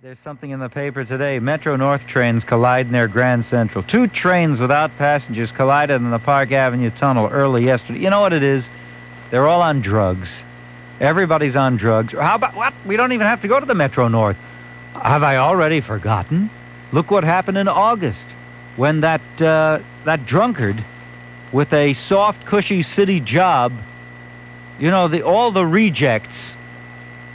There's something in the paper today. Metro North trains collide near Grand Central. Two trains without passengers collided in the Park Avenue tunnel early yesterday. You know what it is? They're all on drugs. Everybody's on drugs. How about what? We don't even have to go to the Metro North. Have I already forgotten? Look what happened in August when that drunkard with a soft, cushy city job, you know, all the rejects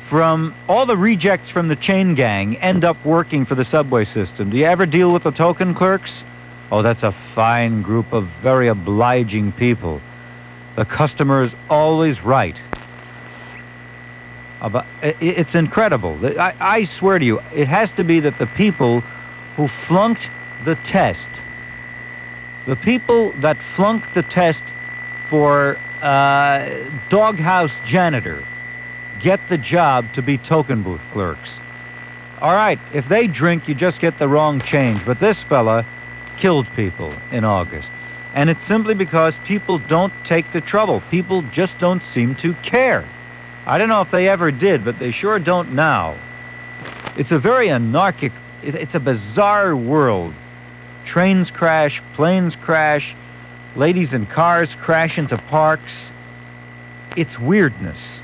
from the chain gang end up working for the subway system. Do you ever deal with the token clerks? Oh, that's a fine group of very obliging people. The customer is always right. It's incredible. I swear to you, it has to be that the people who flunked the test, the people that flunked the test for doghouse janitor, get the job to be token booth clerks. All right, if they drink, you just get the wrong change. But this fella killed people in August. And it's simply because people don't take the trouble. People just don't seem to care. I don't know if they ever did, but they sure don't now. It's a very anarchic, it's a bizarre world. Trains crash, planes crash, ladies in cars crash into parks. It's weirdness.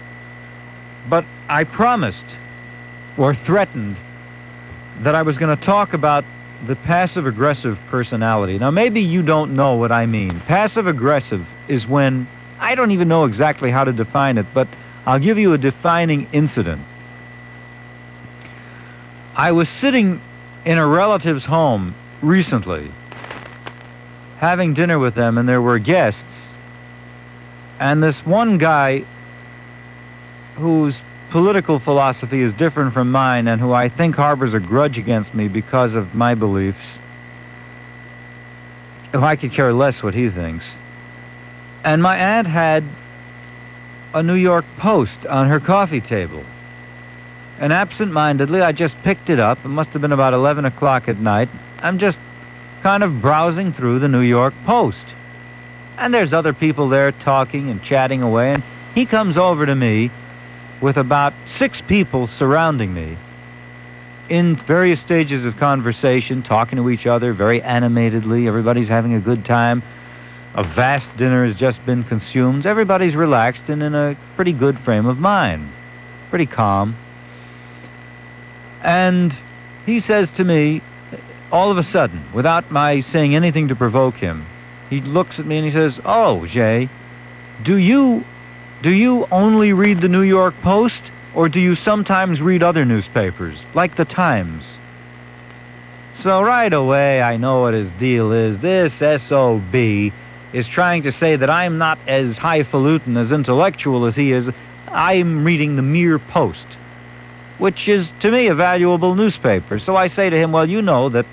But I promised, or threatened, that I was going to talk about the passive-aggressive personality. Now, maybe you don't know what I mean. Passive-aggressive is when, I don't even know exactly how to define it, but I'll give you a defining incident. I was sitting in a relative's home recently, having dinner with them, and there were guests, and this one guy whose political philosophy is different from mine and who I think harbors a grudge against me because of my beliefs. If I could care less what he thinks. And my aunt had a New York Post on her coffee table. And absent-mindedly, I just picked it up. It must have been about 11 o'clock at night. I'm just kind of browsing through the New York Post. And there's other people there talking and chatting away, and he comes over to me with about 6 people surrounding me in various stages of conversation, talking to each other very animatedly. Everybody's having a good time. A vast dinner has just been consumed. Everybody's relaxed and in a pretty good frame of mind, pretty calm. And he says to me, all of a sudden, without my saying anything to provoke him, he looks at me and he says, "Oh, Jay, do you only read the New York Post, or do you sometimes read other newspapers, like the Times?" So right away, I know what his deal is. This SOB is trying to say that I'm not as highfalutin, as intellectual as he is. I'm reading the mere Post, which is, to me, a valuable newspaper. So I say to him, well, you know that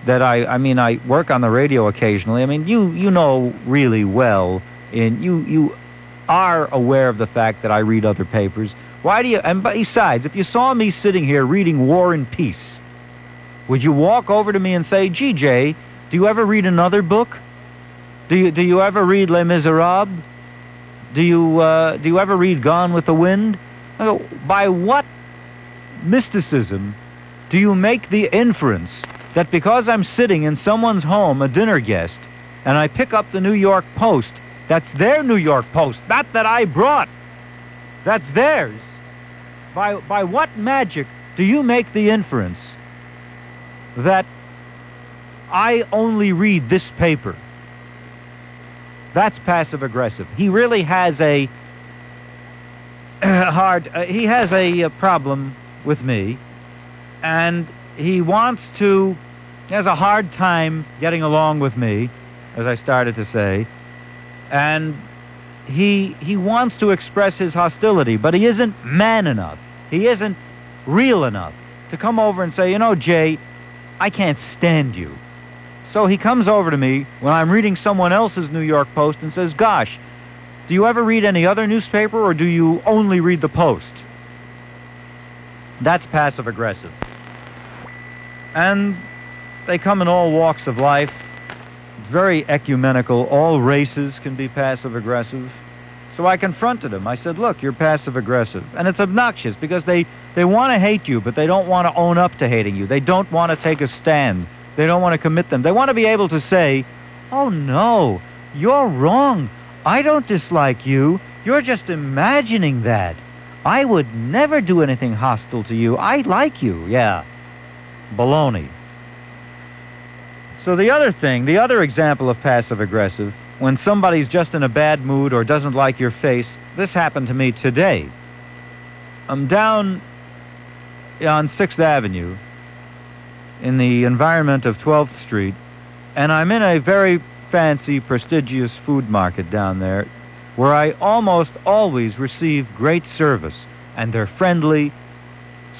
I work on the radio occasionally. I mean, you know really well, and you are aware of the fact that I read other papers. Why do you, and besides, if you saw me sitting here reading War and Peace, would you walk over to me and say, "Gee, Jay, do you ever read another book? Do you ever read Les Miserables? Do you ever read Gone with the Wind?" I go, by what mysticism do you make the inference that because I'm sitting in someone's home, a dinner guest, and I pick up the New York Post, that's their New York Post, not that I brought, that's theirs? By what magic do you make the inference that I only read this paper? That's passive-aggressive. He really has a problem with me, and he has a hard time getting along with me, as I started to say, and he wants to express his hostility, but he isn't man enough. He isn't real enough to come over and say, "You know, Jay, I can't stand you." So he comes over to me when I'm reading someone else's New York Post and says, "Gosh, do you ever read any other newspaper, or do you only read the Post?" That's passive-aggressive. And they come in all walks of life. It's very ecumenical. All races can be passive-aggressive. So I confronted him. I said, look, you're passive-aggressive. And it's obnoxious because they want to hate you, but they don't want to own up to hating you. They don't want to take a stand. They don't want to commit them. They want to be able to say, oh, no, you're wrong. I don't dislike you. You're just imagining that. I would never do anything hostile to you. I like you. Yeah. Baloney. So the other example of passive-aggressive, when somebody's just in a bad mood or doesn't like your face, this happened to me today. I'm down on 6th Avenue in the environment of 12th Street, and I'm in a very fancy, prestigious food market down there where I almost always receive great service, and they're friendly,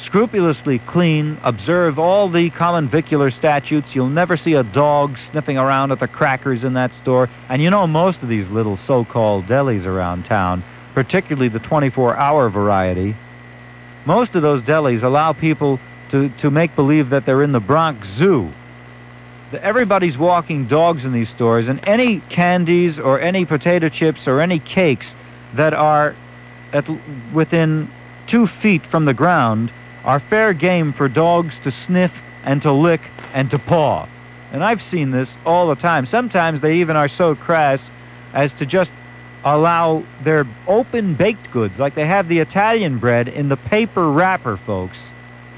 scrupulously clean, observe all the common vicular statutes. You'll never see a dog sniffing around at the crackers in that store. And you know, most of these little so-called delis around town, particularly the 24-hour variety, most of those delis allow people to make believe that they're in the Bronx Zoo. Everybody's walking dogs in these stores, and any candies or any potato chips or any cakes that are within 2 feet from the ground are fair game for dogs to sniff and to lick and to paw. And I've seen this all the time. Sometimes they even are so crass as to just allow their open baked goods, like they have the Italian bread in the paper wrapper, folks,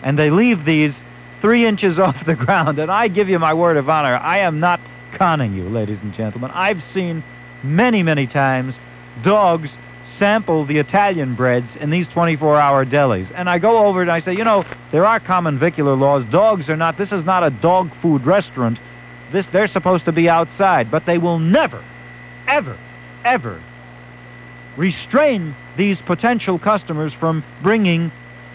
and they leave these 3 inches off the ground. And I give you my word of honor, I am not conning you, ladies and gentlemen. I've seen many, many times dogs sample the Italian breads in these 24-hour delis. And I go over and I say, you know, there are common vicular laws. Dogs are not, this is not a dog food restaurant. They're supposed to be outside. But they will never, ever, ever restrain these potential customers from bringing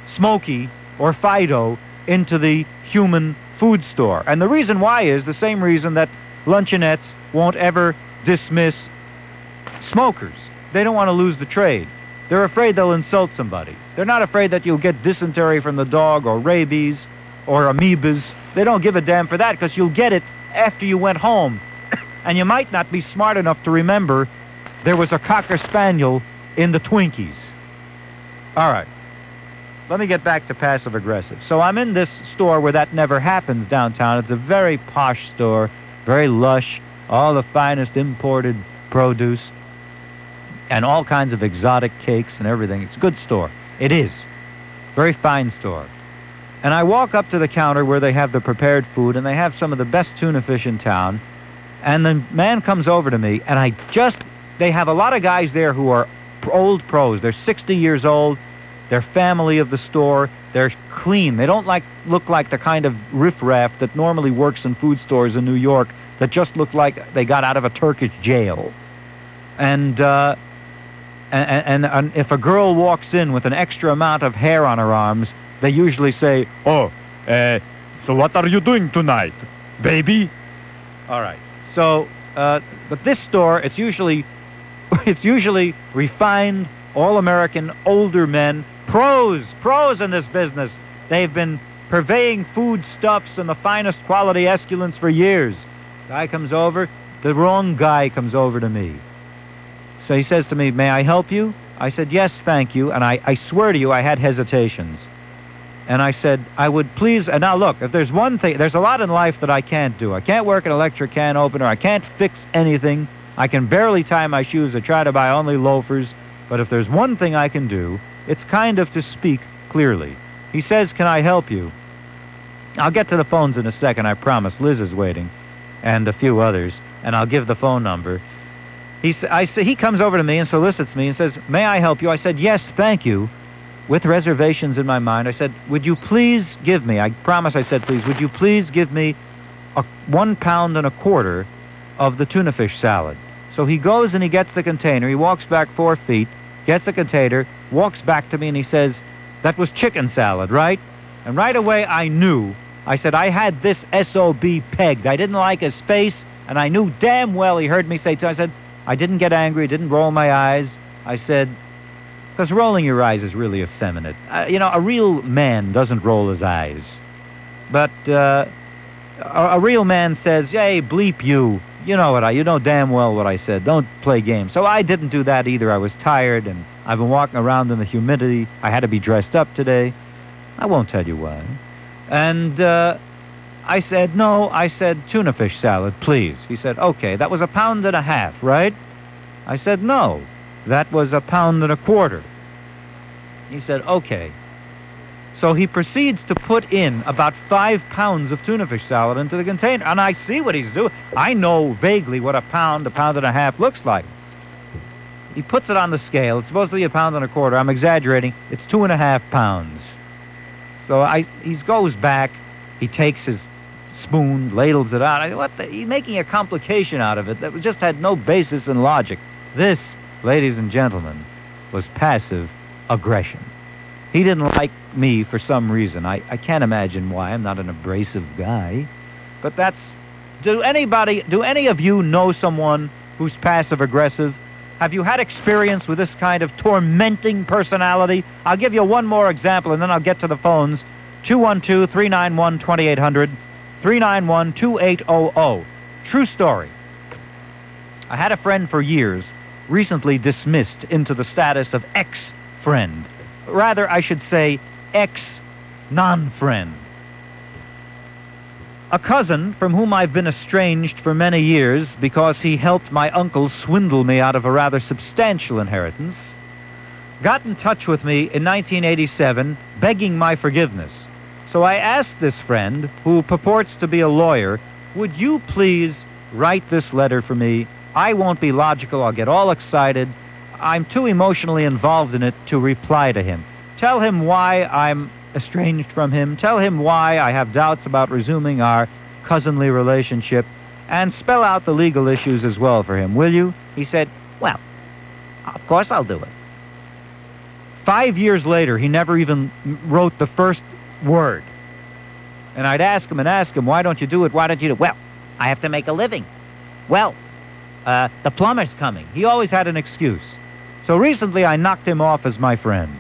Smokey or Fido into the human food store. And the reason why is the same reason that luncheonettes won't ever dismiss smokers. They don't want to lose the trade. They're afraid they'll insult somebody. They're not afraid that you'll get dysentery from the dog or rabies or amoebas. They don't give a damn for that because you'll get it after you went home. And you might not be smart enough to remember there was a Cocker Spaniel in the Twinkies. All right. Let me get back to passive-aggressive. So I'm in this store where that never happens downtown. It's a very posh store, very lush, all the finest imported produce, and all kinds of exotic cakes and everything. It's a good store. It is. Very fine store. And I walk up to the counter where they have the prepared food, and they have some of the best tuna fish in town. And the man comes over to me, and they have a lot of guys there who are old pros. They're 60 years old. They're family of the store. They're clean. They don't look like the kind of riffraff that normally works in food stores in New York that just look like they got out of a Turkish jail. And if a girl walks in with an extra amount of hair on her arms, they usually say, so what are you doing tonight, baby? All right. So, but this store, it's usually refined, all-American, older men, pros in this business. They've been purveying foodstuffs and the finest quality esculents for years. Guy comes over, the wrong guy comes over to me. So he says to me, may I help you? I said, yes, thank you. And I swear to you, I had hesitations. And I said, I would please, and now look, if there's one thing, there's a lot in life that I can't do. I can't work an electric can opener. I can't fix anything. I can barely tie my shoes. I try to buy only loafers. But if there's one thing I can do, it's kind of to speak clearly. He says, can I help you? I'll get to the phones in a second, I promise. Liz is waiting, and a few others, and I'll give the phone number. He comes over to me and solicits me and says, may I help you? I said, yes, thank you, with reservations in my mind. I said, would you please give me, I promise I said please, would you please give me 1.25 pounds of the tuna fish salad? So he goes and he gets the container. He walks back 4 feet, gets the container, walks back to me, and he says, that was chicken salad, right? And right away I knew. I said, I had this SOB pegged. I didn't like his face, and I knew damn well he heard me say, I said, I didn't get angry, didn't roll my eyes. I said, because rolling your eyes is really effeminate. A real man doesn't roll his eyes. But a real man says, hey, bleep you. You know damn well what I said. Don't play games. So I didn't do that either. I was tired, and I've been walking around in the humidity. I had to be dressed up today. I won't tell you why. And I said, no, I said tuna fish salad, please. He said, okay, that was 1.5 pounds, right? I said, no, that was 1.25 pounds. He said, okay. So he proceeds to put in about 5 pounds of tuna fish salad into the container. And I see what he's doing. I know vaguely what 1 pound, 1.5 pounds looks like. He puts it on the scale. It's supposed to be 1.25 pounds. I'm exaggerating. It's 2.5 pounds. So he goes back. He takes his spoon, ladles it out. He's making a complication out of it that just had no basis in logic. This, ladies and gentlemen, was passive aggression. He didn't like me for some reason. I can't imagine why. I'm not an abrasive guy. But do any of you know someone who's passive-aggressive? Have you had experience with this kind of tormenting personality? I'll give you one more example, and then I'll get to the phones. 212-391-2800, 391-2800. True story. I had a friend for years, recently dismissed into the status of ex-friend. Rather, I should say, ex-non-friend. A cousin from whom I've been estranged for many years because he helped my uncle swindle me out of a rather substantial inheritance, got in touch with me in 1987 begging my forgiveness. So I asked this friend, who purports to be a lawyer, would you please write this letter for me? I won't be logical. I'll get all excited. I'm too emotionally involved in it to reply to him. Tell him why I'm estranged from him. Tell him why I have doubts about resuming our cousinly relationship, and spell out the legal issues as well for him, will you? He said, well, of course I'll do it. 5 years later, he never even wrote the first word. And I'd ask him, why don't you do it? Why don't you do it? Well, I have to make a living. Well, the plumber's coming. He always had an excuse. So recently I knocked him off as my friend.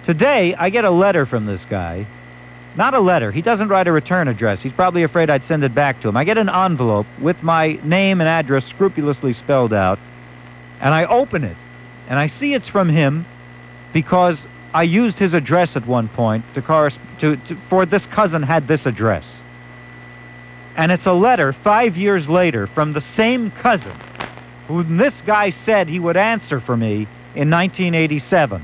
Today, I get a letter from this guy. Not a letter. He doesn't write a return address. He's probably afraid I'd send it back to him. I get an envelope with my name and address scrupulously spelled out, and I open it, and I see it's from him because I used his address at one point for this cousin had this address. And it's a letter 5 years later from the same cousin who this guy said he would answer for me in 1987.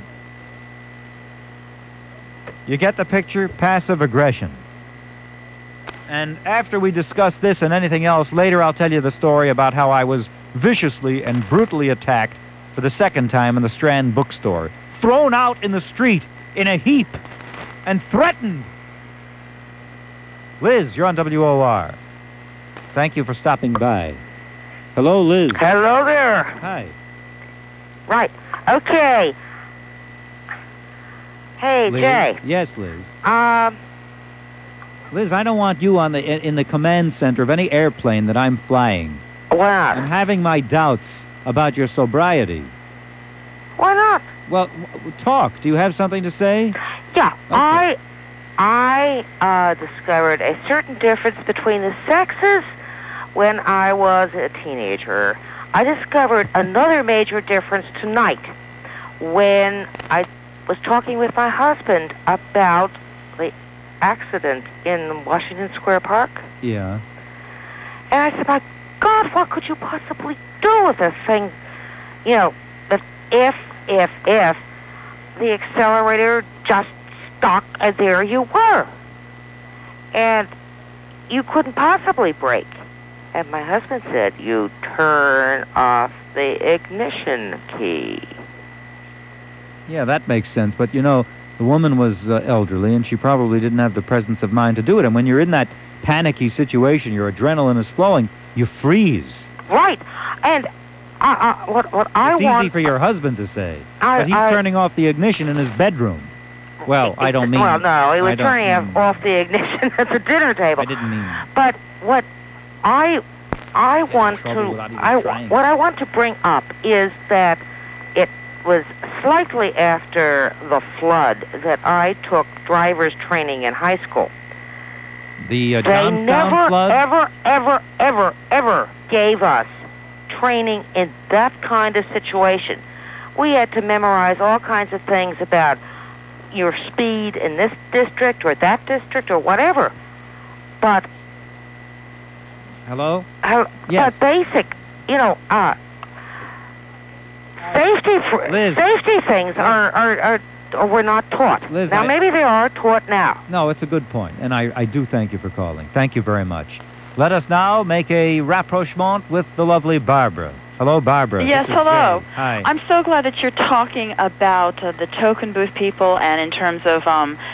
You get the picture? Passive aggression. And after we discuss this and anything else, later I'll tell you the story about how I was viciously and brutally attacked for the second time in the Strand bookstore. Thrown out in the street in a heap and threatened. Liz, you're on WOR. Thank you for stopping by. Hello, Liz. Hello there. Hi. Right. Okay. Hey, Liz? Jay. Yes, Liz. Liz, I don't want you in the command center of any airplane that I'm flying. Why I'm not? having my doubts about your sobriety. Why not? Well, talk. Do you have something to say? Yeah. Okay. I discovered a certain difference between the sexes when I was a teenager. I discovered another major difference tonight when I was talking with my husband about the accident in Washington Square Park. Yeah. And I said, my God, what could you possibly do with this thing? You know, that if the accelerator just stuck and there you were. And you couldn't possibly brake. And my husband said, you turn off the ignition key. Yeah, that makes sense. But, you know, the woman was elderly, and she probably didn't have the presence of mind to do it. And when you're in that panicky situation, your adrenaline is flowing, you freeze. Right. And what I It's want... easy for your husband to say. But he's turning off the ignition in his bedroom. Well, I don't mean... Well, no, he was turning off the ignition at the dinner table. I didn't mean... But what I want to bring up is that it was slightly after the flood that I took driver's training in high school. The They Johnstown never, flood? ever gave us training in that kind of situation. We had to memorize all kinds of things about your speed in this district or that district or whatever. But Hello? But basic, Liz. safety things are were not taught. Liz, now maybe they are taught now. No, it's a good point, and I do thank you for calling. Thank you very much. Let us now make a rapprochement with the lovely Barbara. Hello, Barbara. Yes, This is hello. Jay. Hi. I'm so glad that you're talking about the token booth people and in terms of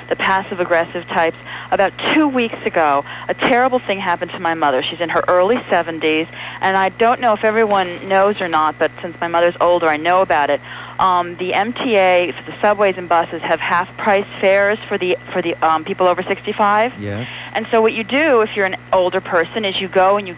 the passive-aggressive types. About 2 weeks ago, a terrible thing happened to my mother. She's in her early 70s, and I don't know if everyone knows or not, but since my mother's older, I know about it. The MTA, for the subways and buses, have half-price fares for the people over 65. Yes. And so what you do if you're an older person is you go and you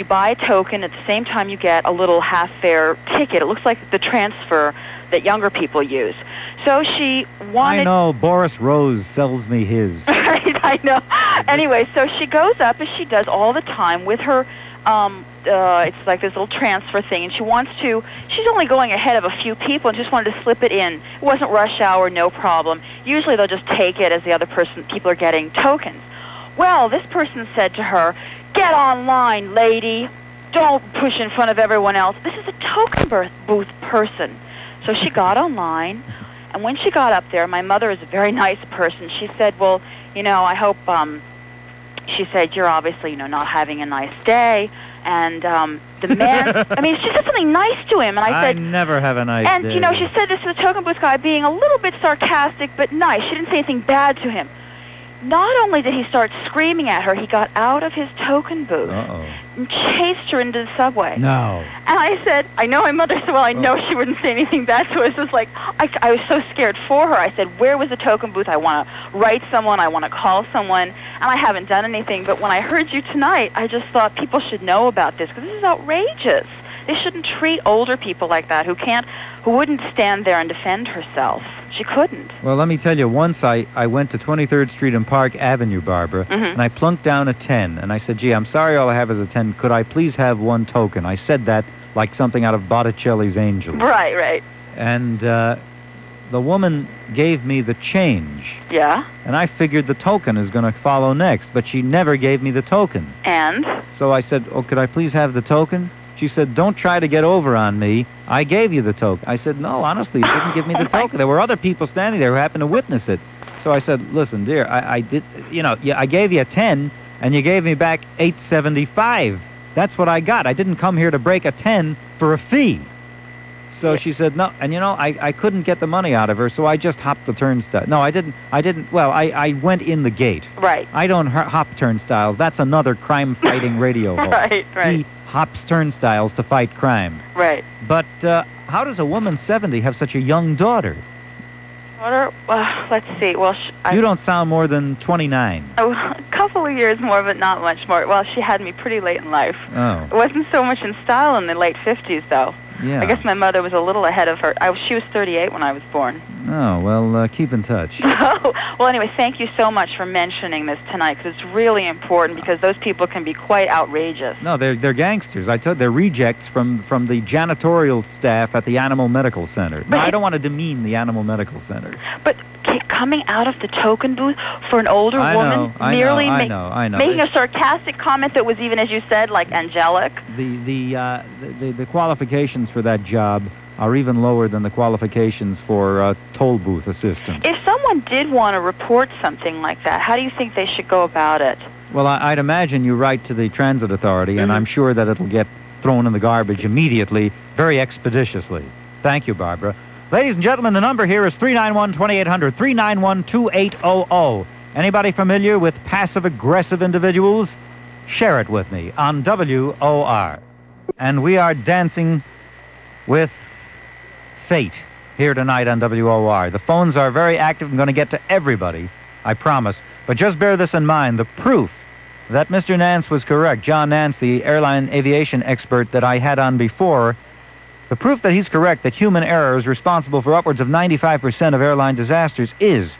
buy a token. At the same time, you get a little half-fare ticket. It looks like the transfer that younger people use. So she wanted... I know. Boris Rose sells me his. Right, I know. Anyway, so she goes up, as she does all the time, with her... it's like this little transfer thing, and she's only going ahead of a few people and just wanted to slip it in. It wasn't rush hour, no problem. Usually they'll just take it as the other people are getting tokens. Well, this person said to her, "Get online, lady. Don't push in front of everyone else. This is a token booth person." So she got online, and when she got up there, my mother is a very nice person. She said, "Well, I hope," she said, "you're obviously, not having a nice day." And the man, she said something nice to him, and I said... I never have a nice day. And, she said this to the token booth guy being a little bit sarcastic, but nice. She didn't say anything bad to him. Not only did he start screaming at her, he got out of his token booth and chased her into the subway. No. And I said, I know my mother said, well, I know she wouldn't say anything bad to us. It was like, I was so scared for her. I said, where was the token booth? I want to write someone. I want to call someone. And I haven't done anything. But when I heard you tonight, I just thought people should know about this because this is outrageous. They shouldn't treat older people like that who wouldn't stand there and defend herself. She couldn't. Well, let me tell you, once I went to 23rd Street and Park Avenue, Barbara, and I plunked down a 10, and I said, gee, I'm sorry all I have is a 10. Could I please have one token? I said that like something out of Botticelli's Angels. Right. And the woman gave me the change. Yeah? And I figured the token is going to follow next, but she never gave me the token. And? So I said, could I please have the token? She said, don't try to get over on me. I gave you the token. I said, no, honestly, you didn't give me the token. There were other people standing there who happened to witness it. So I said, listen, dear, I did, I gave you a 10, and you gave me back $8.75. That's what I got. I didn't come here to break a 10 for a fee. So she said, no, and I couldn't get the money out of her, so I just hopped the turnstile. No, I didn't, well, I went in the gate. Right. I don't hop turnstiles. That's another crime-fighting radio host. Right. He hops turnstiles to fight crime. Right. But how does a woman 70 have such a young daughter? Let's see. Well, you don't sound more than 29. Oh, a couple of years more, but not much more. Well, she had me pretty late in life. Oh. It wasn't so much in style in the late 50s, though. Yeah. I guess my mother was a little ahead of her. She was 38 when I was born. Oh, well, keep in touch. Well, anyway, thank you so much for mentioning this tonight, because it's really important, because those people can be quite outrageous. No, they're gangsters. I told they're rejects from the janitorial staff at the Animal Medical Center. No, I don't want to demean the Animal Medical Center. But coming out of the token booth for an older woman, merely making a sarcastic comment that was even, as you said, like angelic. The qualifications for that job are even lower than the qualifications for toll booth assistant. If someone did want to report something like that, how do you think they should go about it? Well, I'd imagine you write to the transit authority, and I'm sure that it'll get thrown in the garbage immediately, very expeditiously. Thank you, Barbara. Ladies and gentlemen, the number here is 391-2800, 391-2800. Anybody familiar with passive-aggressive individuals? Share it with me on WOR. And we are dancing with fate here tonight on WOR. The phones are very active. I'm going to get to everybody, I promise. But just bear this in mind. The proof that Mr. Nance was correct, John Nance, the airline aviation expert that I had on before, the proof that he's correct that human error is responsible for upwards of 95% of airline disasters is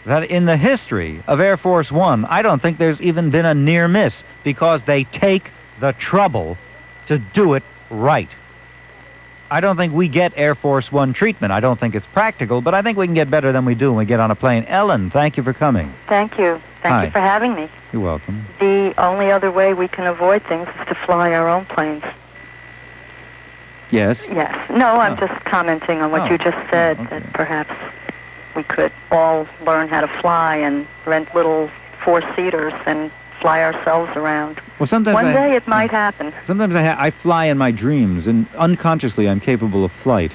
that in the history of Air Force One, I don't think there's even been a near miss because they take the trouble to do it right. I don't think we get Air Force One treatment. I don't think it's practical, but I think we can get better than we do when we get on a plane. Ellen, thank you for coming. Thank you. Thank Hi. you for having me. You're welcome. The only other way we can avoid things is to fly our own planes. Yes? Yes. No, I'm Oh. just commenting on what you just said, okay. that perhaps we could all learn how to fly and rent little four-seaters and fly ourselves around. Well, sometimes One day it might happen. Sometimes I fly in my dreams, and unconsciously I'm capable of flight.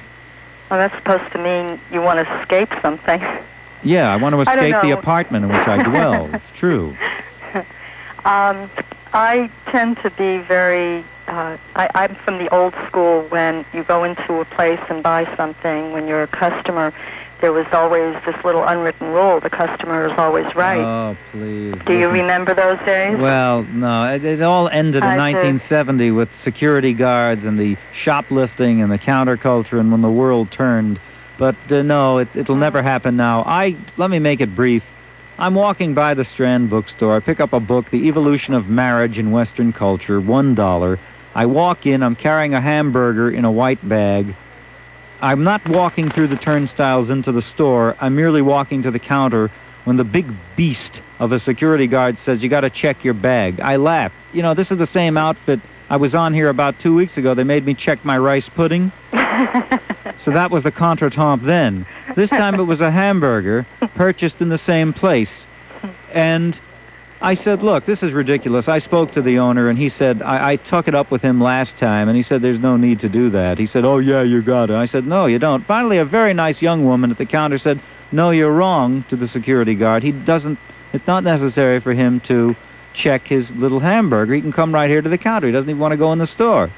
Well, that's supposed to mean you want to escape something. Yeah, I want to I don't escape the know. apartment in which I dwell. It's true. I tend to be very... I'm from the old school. When you go into a place and buy something, when you're a customer, there was always this little unwritten rule: the customer is always right. Oh, please. Do you listen. remember those days? Well, no. It all ended in I do. 1970 with security guards and the shoplifting and the counterculture, and when the world turned. But no, it'll never happen now. Let me make it brief. I'm walking by the Strand bookstore. I pick up a book, The Evolution of Marriage in Western Culture, $1. I walk in. I'm carrying a hamburger in a white bag. I'm not walking through the turnstiles into the store. I'm merely walking to the counter when the big beast of a security guard says, "You got to check your bag." I laughed. You know, this is the same outfit I was on here about 2 weeks ago. They made me check my rice pudding. So that was the contretemps then. This time it was a hamburger purchased in the same place. And I said, "Look, this is ridiculous." I spoke to the owner, and he said, I took it up with him last time, and he said, "There's no need to do that." He said, "Oh, yeah, you got it." I said, "No, you don't." Finally, a very nice young woman at the counter said, "No, you're wrong," to the security guard. It's not necessary for him to check his little hamburger. He can come right here to the counter. He doesn't even want to go in the store.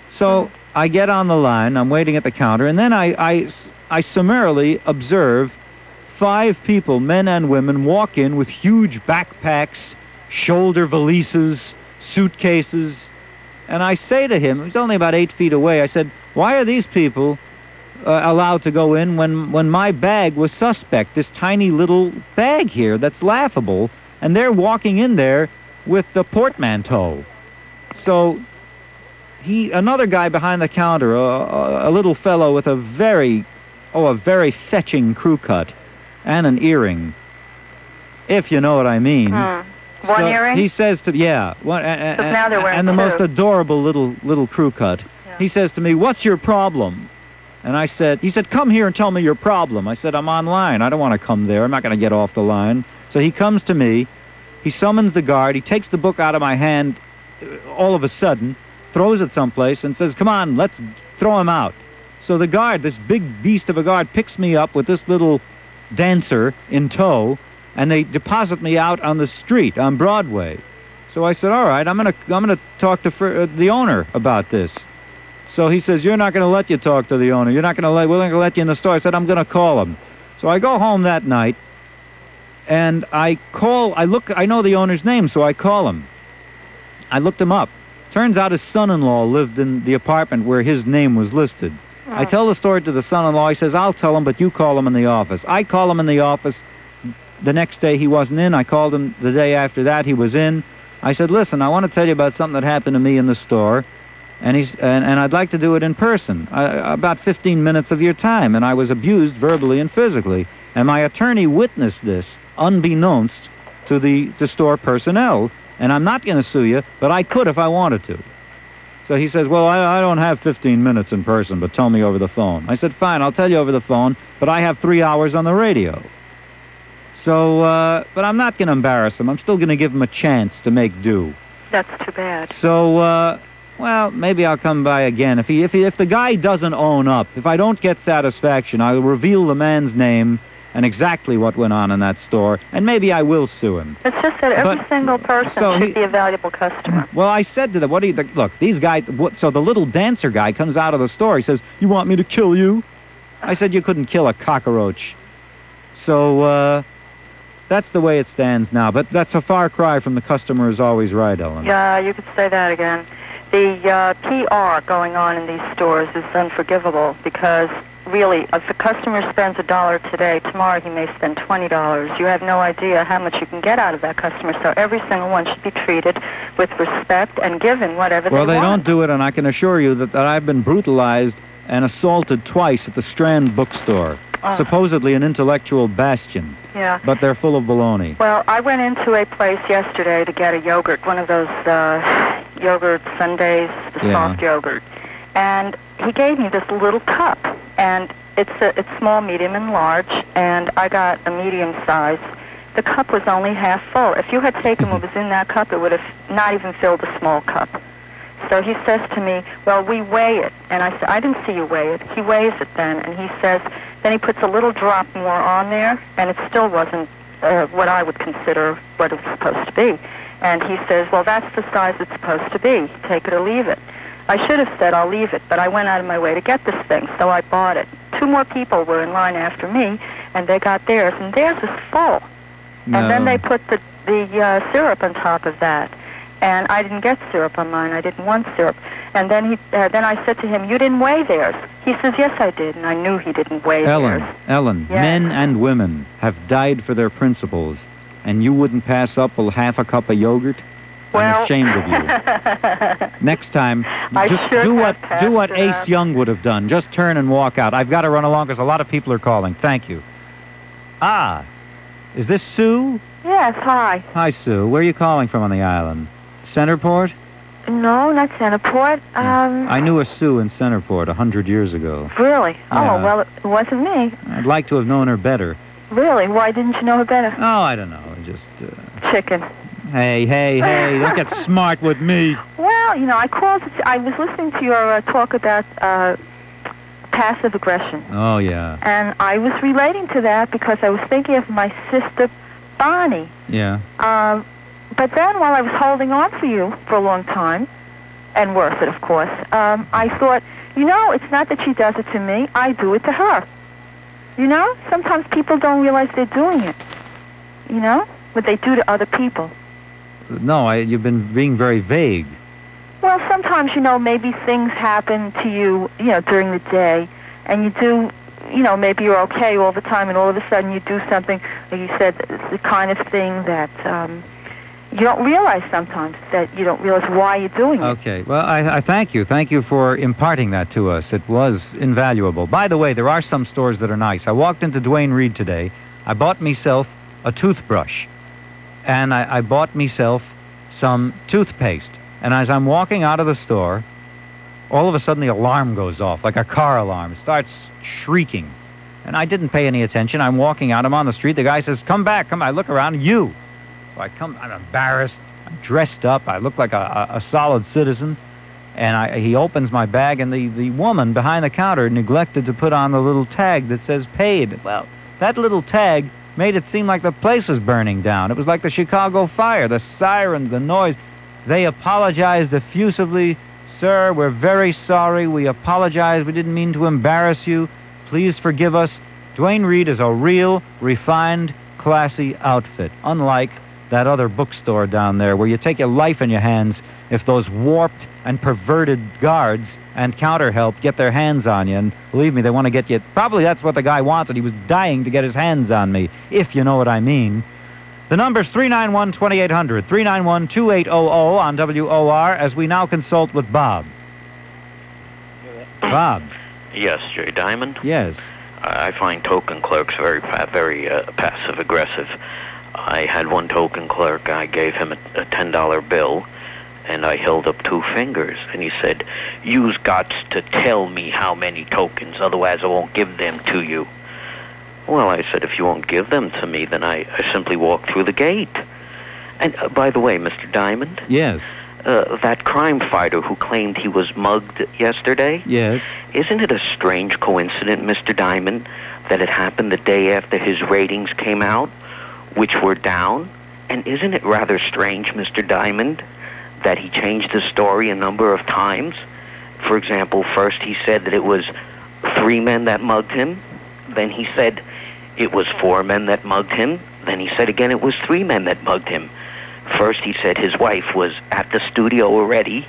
So I get on the line. I'm waiting at the counter, and then I summarily observe 5 people, men and women, walk in with huge backpacks, shoulder valises, suitcases. And I say to him, he's only about 8 feet away, I said, "Why are these people allowed to go in when my bag was suspect? This tiny little bag here that's laughable, and they're walking in there with the portmanteau." So another guy behind the counter, a little fellow with a very fetching crew cut and an earring, if you know what I mean. One earring? He says to one, now they're wearing and the two. most adorable little crew cut. Yeah. He says to me, "What's your problem?" And he said, "Come here and tell me your problem." I said, "I'm online. I don't want to come there. I'm not going to get off the line." So he comes to me. He summons the guard. He takes the book out of my hand all of a sudden, throws it someplace, and says, "Come on, let's throw him out." So the guard, this big beast of a guard, picks me up with this little dancer in tow, and they deposit me out on the street on Broadway. So I said, "All right, I'm gonna talk to the owner about this." So he says, "You're not going to let you talk to the owner. We're not going to let you in the store." I said, "I'm going to call him." So I go home that night, and I know the owner's name, so I call him. I looked him up. Turns out his son-in-law lived in the apartment where his name was listed. I tell the story to the son-in-law. He says, "I'll tell him, but you call him in the office." I call him in the office. The next day he wasn't in. I called him the day after that. He was in. I said, "Listen, I want to tell you about something that happened to me in the store, and I'd like to do it in person, about 15 minutes of your time, and I was abused verbally and physically. And my attorney witnessed this, unbeknownst to the store personnel, and I'm not going to sue you, but I could if I wanted to." So he says, "Well, I don't have 15 minutes in person, but tell me over the phone." I said, "Fine, I'll tell you over the phone, but I have 3 hours on the radio." So, but I'm not going to embarrass him. I'm still going to give him a chance to make do. That's too bad. So, well, maybe I'll come by again. If the guy doesn't own up, if I don't get satisfaction, I'll reveal the man's name and exactly what went on in that store, and maybe I will sue him. It's just that every But- single person so should be a valuable customer. Well, I said to them, look, these guys, so the little dancer guy comes out of the store. He says, "You want me to kill you?" I said, "You couldn't kill a cockroach." So, that's the way it stands now. But that's a far cry from the customer is always right, Ellen. Yeah, you could say that again. The PR going on in these stores is unforgivable because really, if the customer spends $1 today, tomorrow he may spend $20. You have no idea how much you can get out of that customer. So every single one should be treated with respect and given whatever Well, they they want. don't do it, and I can assure you that I've been brutalized and assaulted twice at the Strand bookstore. Supposedly an intellectual bastion. Yeah. But they're full of baloney. Well, I went into a place yesterday to get a yogurt, one of those yogurt sundaes, the soft yogurt. And he gave me this little cup, and it's small, medium, and large, and I got a medium size. The cup was only half full. If you had taken what was in that cup, it would have not even filled a small cup. So he says to me, well, we weigh it. And I said, I didn't see you weigh it. He weighs it then, and he says, then he puts a little drop more on there, and it still wasn't what I would consider what it was supposed to be. And he says, well, that's the size it's supposed to be. Take it or leave it. I should have said I'll leave it, but I went out of my way to get this thing, so I bought it. 2 more people were in line after me, and they got theirs, and theirs was full. No. And then they put the syrup on top of that. And I didn't get syrup on mine. I didn't want syrup. And then then I said to him, you didn't weigh theirs. He says, yes, I did. And I knew he didn't weigh theirs. Ellen, Yes. men and women have died for their principles, and you wouldn't pass up half a cup of yogurt? Well, I'm ashamed of you. Next time, I should do have what passed it Ace up. Young would have done. Just turn and walk out. I've got to run along because a lot of people are calling. Thank you. Ah, is this Sue? Yes, hi. Hi, Sue. Where are you calling from on the island? Centerport? No, not Centerport. I knew a Sue in Centerport 100 years ago. Really? Yeah. Oh, well, it wasn't me. I'd like to have known her better. Really? Why didn't you know her better? Oh, I don't know. Just, Chicken. hey, don't get smart with me. Well, I called. I was listening to your talk about passive aggression. Oh, yeah. And I was relating to that because I was thinking of my sister, Bonnie. Yeah. But then while I was holding on for you for a long time, and worth it, of course, I thought, it's not that she does it to me. I do it to her. Sometimes people don't realize they're doing it. What they do to other people. No, you've been being very vague. Well, sometimes, maybe things happen to you, during the day, and you do, maybe you're okay all the time, and all of a sudden you do something, like you said, it's the kind of thing that you don't realize sometimes, that you don't realize why you're doing it. Okay. Well, I thank you. Thank you for imparting that to us. It was invaluable. By the way, there are some stores that are nice. I walked into Duane Reade today. I bought myself a toothbrush, and I bought myself some toothpaste. And as I'm walking out of the store, all of a sudden the alarm goes off, like a car alarm. It starts shrieking. And I didn't pay any attention. I'm walking out. I'm on the street. The guy says, come back. Come. I look around. You. So I'm embarrassed. I'm dressed up. I look like a solid citizen. And he opens my bag, and the woman behind the counter neglected to put on the little tag that says paid. Well, that little tag made it seem like the place was burning down. It was like the Chicago fire, the sirens, the noise. They apologized effusively. Sir, we're very sorry. We apologize. We didn't mean to embarrass you. Please forgive us. Duane Reade is a real, refined, classy outfit, unlike that other bookstore down there where you take your life in your hands if those warped and perverted guards and counter help get their hands on you. And believe me, they want to get you. Probably that's what the guy wanted. He was dying to get his hands on me, if you know what I mean. The number's 391-2800, 391-2800 on WOR, as we now consult with Bob. Bob. Yes, Jay Diamond. Yes. I find token clerks very passive-aggressive. I had one token clerk. I gave him a $10 bill, and I held up 2 fingers, and he said, "You've got to tell me how many tokens, otherwise I won't give them to you." Well, I said, if you won't give them to me, then I simply walk through the gate. And by the way, Mr. Diamond? Yes. That crime fighter who claimed he was mugged yesterday? Yes. Isn't it a strange coincidence, Mr. Diamond, that it happened the day after his ratings came out, which were down? And isn't it rather strange, Mr. Diamond, that he changed the story a number of times? For example, first he said that it was 3 men that mugged him. Then he said it was 4 men that mugged him. Then he said again it was 3 men that mugged him. First he said his wife was at the studio already.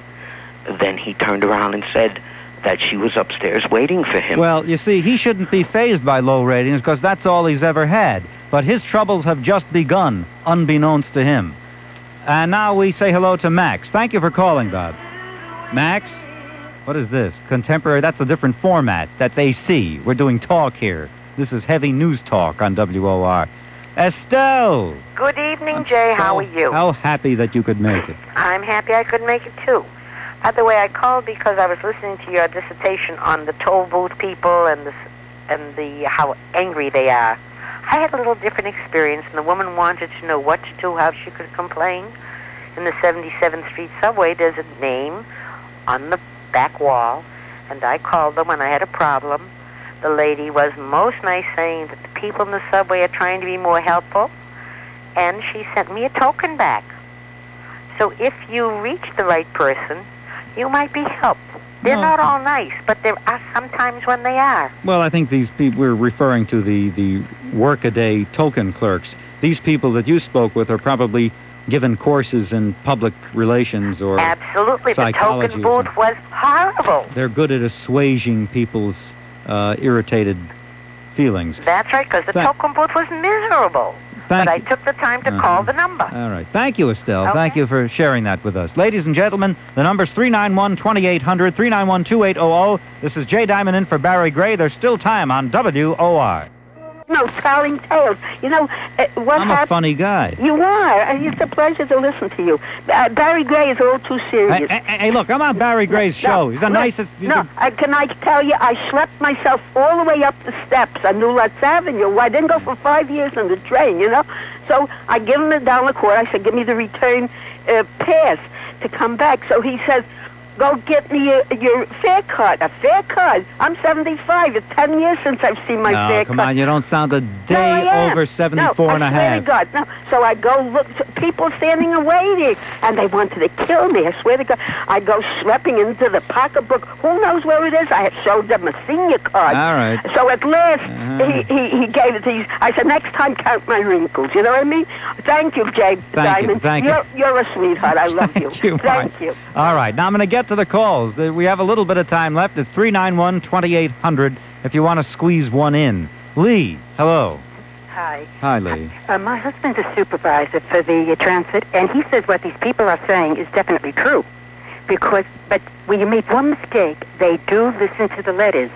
Then he turned around and said that she was upstairs waiting for him. Well, you see, he shouldn't be fazed by low ratings because that's all he's ever had. But his troubles have just begun, unbeknownst to him. And now we say hello to Max. Thank you for calling, Bob. Max? What is this? Contemporary? That's a different format. That's AC. We're doing talk here. This is heavy news talk on WOR. Estelle! Good evening, Jay. How are you? How happy that you could make it. I'm happy I could make it, too. By the way, I called because I was listening to your dissertation on the toll booth people and the how angry they are. I had a little different experience, and the woman wanted to know what to do, how she could complain. In the 77th Street subway, there's a name on the back wall, and I called them when I had a problem. The lady was most nice, saying that the people in the subway are trying to be more helpful, and she sent me a token back. So if you reach the right person, you might be helped. They're not all nice, but there are sometimes when they are. Well, I think these people, we're referring to the workaday token clerks. These people that you spoke with are probably given courses in public relations or Absolutely. The psychology token booth was horrible. They're good at assuaging people's irritated feelings. That's right, because the token booth was miserable. But I took the time to call the number. All right. Thank you, Estelle. Okay. Thank you for sharing that with us. Ladies and gentlemen, the number's 391-2800, 391-2800. This is Jay Diamond in for Barry Gray. There's still time on WOR. No, telling tales. You know, what I'm a funny guy. You are. It's a pleasure to listen to you. Barry Gray is all too serious. Hey, look, I'm on Barry Gray's show. He's the nicest... Can I tell you, I schlepped myself all the way up the steps on New Lutz Avenue. I didn't go for 5 years on the train, you know? So I give him down the court. I said, give me the return pass to come back. So he says, go get me your fare card. A fare card? I'm 75. It's 10 years since I've seen my fare card. Come on, you don't sound a day over 74 and a half. I swear to God. No. So I go look, people standing and waiting, and they wanted to kill me. I swear to God. I go schlepping into the pocketbook. Who knows where it is? I had showed them a senior card. All right. So at last, he gave it to me. I said, next time, count my wrinkles. You know what I mean? Thank you, Jay Diamond. Thank you. You're a sweetheart. I love you. Thank you. All right. Now I'm going to get to the calls. We have a little bit of time left. It's 391-2800 if you want to squeeze one in. Lee, hello. Hi. Hi, Lee. My husband's a supervisor for the transit, and he says what these people are saying is definitely true. But when you make one mistake, they do listen to the letters.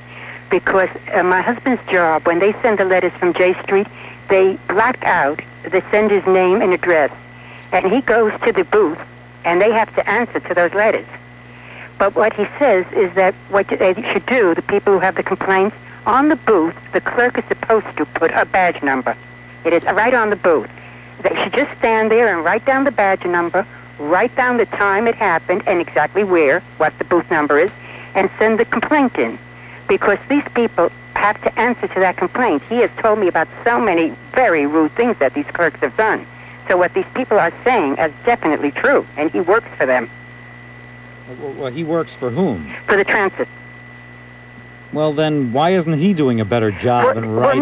Because my husband's job, when they send the letters from J Street, they black out the sender's name and address. And he goes to the booth, and they have to answer to those letters. But what he says is that what they should do, the people who have the complaints, on the booth, the clerk is supposed to put a badge number. It is right on the booth. They should just stand there and write down the badge number, write down the time it happened and exactly where, what the booth number is, and send the complaint in. Because these people have to answer to that complaint. He has told me about so many very rude things that these clerks have done. So what these people are saying is definitely true, and he works for them. Well, he works for whom? For the transit. Well, then, why isn't he doing a better job in writing?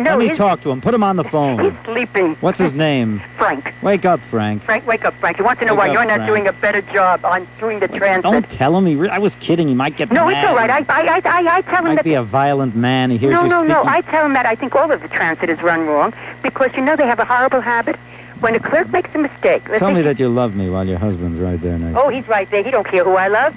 Let me talk to him. Put him on the phone. He's sleeping. What's his name? Frank. Wake up, Frank. Frank, wake up, Frank. He wants to know why you're not doing a better job on doing the transit. Don't tell him. I was kidding. He might get No, mad. it's all right. I tell him Might that... be a violent man. He hears you speaking. No. I tell him that I think all of the transit is run wrong because, you know, they have a horrible habit. When a clerk makes a mistake... Tell me that you love me while your husband's right there next. Oh, he's right there. He don't care who I love.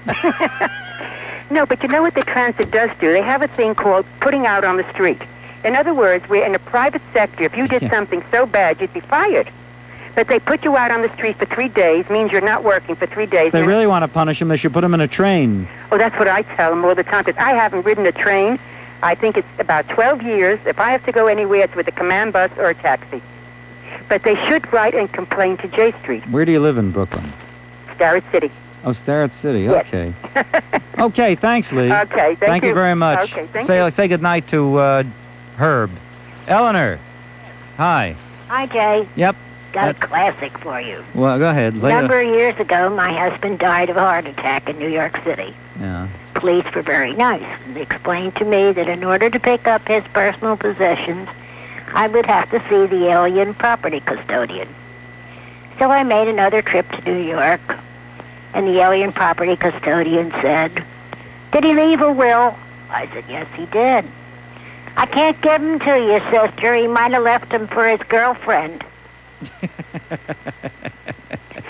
No, but you know what the transit does do? They have a thing called putting out on the street. In other words, we're in the private sector. If you did something so bad, you'd be fired. But they put you out on the street for 3 days, means you're not working for 3 days. If they really want to punish him, they should put him in a train. Oh, that's what I tell them all the time, because I haven't ridden a train. I think it's about 12 years. If I have to go anywhere, it's with a command bus or a taxi. But they should write and complain to J Street. Where do you live in Brooklyn? Starrett City. Oh, Starrett City. Yes. Okay. Okay, thanks, Lee. Okay, thank you. You very much. Okay, thank you. Say goodnight to Herb. Eleanor. Hi. Hi, Jay. Yep. Got a classic for you. Well, go ahead. A number of years ago, my husband died of a heart attack in New York City. Yeah. Police were very nice. They explained to me that in order to pick up his personal possessions, I would have to see the alien property custodian. So I made another trip to New York, and the alien property custodian said, Did he leave a will? I said, yes, he did. I can't give him to you, sister. He might have left him for his girlfriend.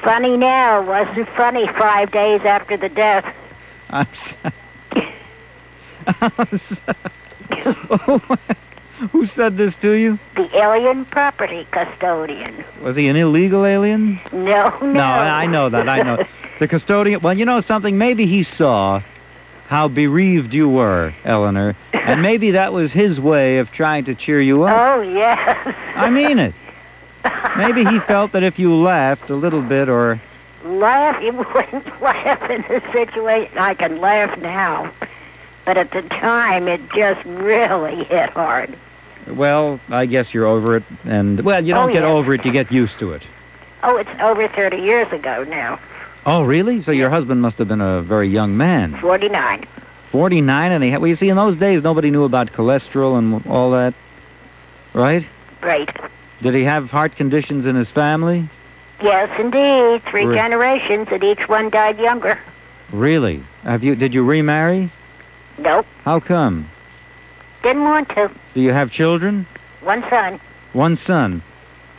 Funny now, wasn't funny 5 days after the death. I'm sorry. Who said this to you? The alien property custodian. Was he an illegal alien? No. No, I know that. I know. The custodian, well, you know something? Maybe he saw how bereaved you were, Eleanor, and maybe that was his way of trying to cheer you up. Oh, yes. I mean it. Maybe he felt that if you laughed a little bit or... Laugh? You wouldn't laugh in this situation. I can laugh now. But at the time, it just really hit hard. Well, I guess you're over it, and... Well, you don't get over it, you get used to it. Oh, it's over 30 years ago now. Oh, really? So your husband must have been a very young man. 49. 49, and he had... Well, you see, in those days, nobody knew about cholesterol and all that, right? Right. Did he have heart conditions in his family? Yes, indeed. 3 generations, and each one died younger. Really? Did you remarry? Nope. How come? Didn't want to. Do you have children? One son. One son.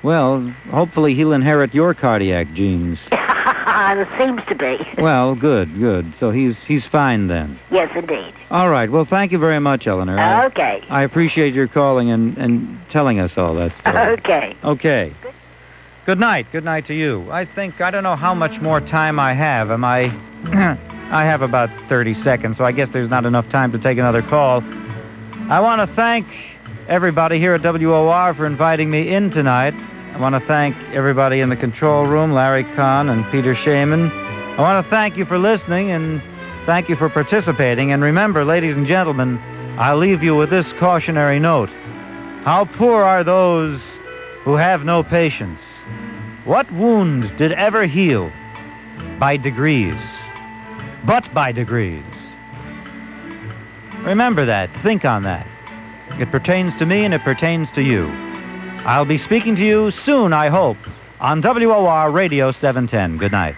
Well, hopefully he'll inherit your cardiac genes. It seems to be. Well, good. So he's fine then. Yes, indeed. All right. Well, thank you very much, Eleanor. Okay. I appreciate your calling and telling us all that stuff. Okay. Okay. Good night. Good night to you. I don't know how much more time I have. I have about 30 seconds, so I guess there's not enough time to take another call. I want to thank everybody here at WOR for inviting me in tonight. I want to thank everybody in the control room, Larry Kahn and Peter Shaman. I want to thank you for listening and thank you for participating. And remember, ladies and gentlemen, I'll leave you with this cautionary note. How poor are those who have no patience? What wound did ever heal? By degrees. But by degrees. Remember that. Think on that. It pertains to me and it pertains to you. I'll be speaking to you soon, I hope, on WOR Radio 710. Good night.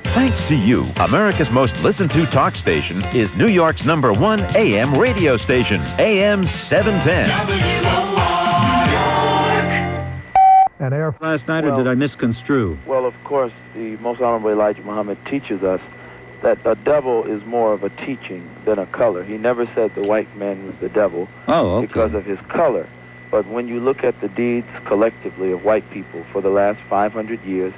Thanks to you, America's most listened to talk station is New York's #1 AM radio station, AM 710. At air last night, or did I misconstrue? Well, of course, the Most Honorable Elijah Muhammad teaches us that a devil is more of a teaching than a color. He never said the white man was the devil because of his color. But when you look at the deeds collectively of white people for the last 500 years,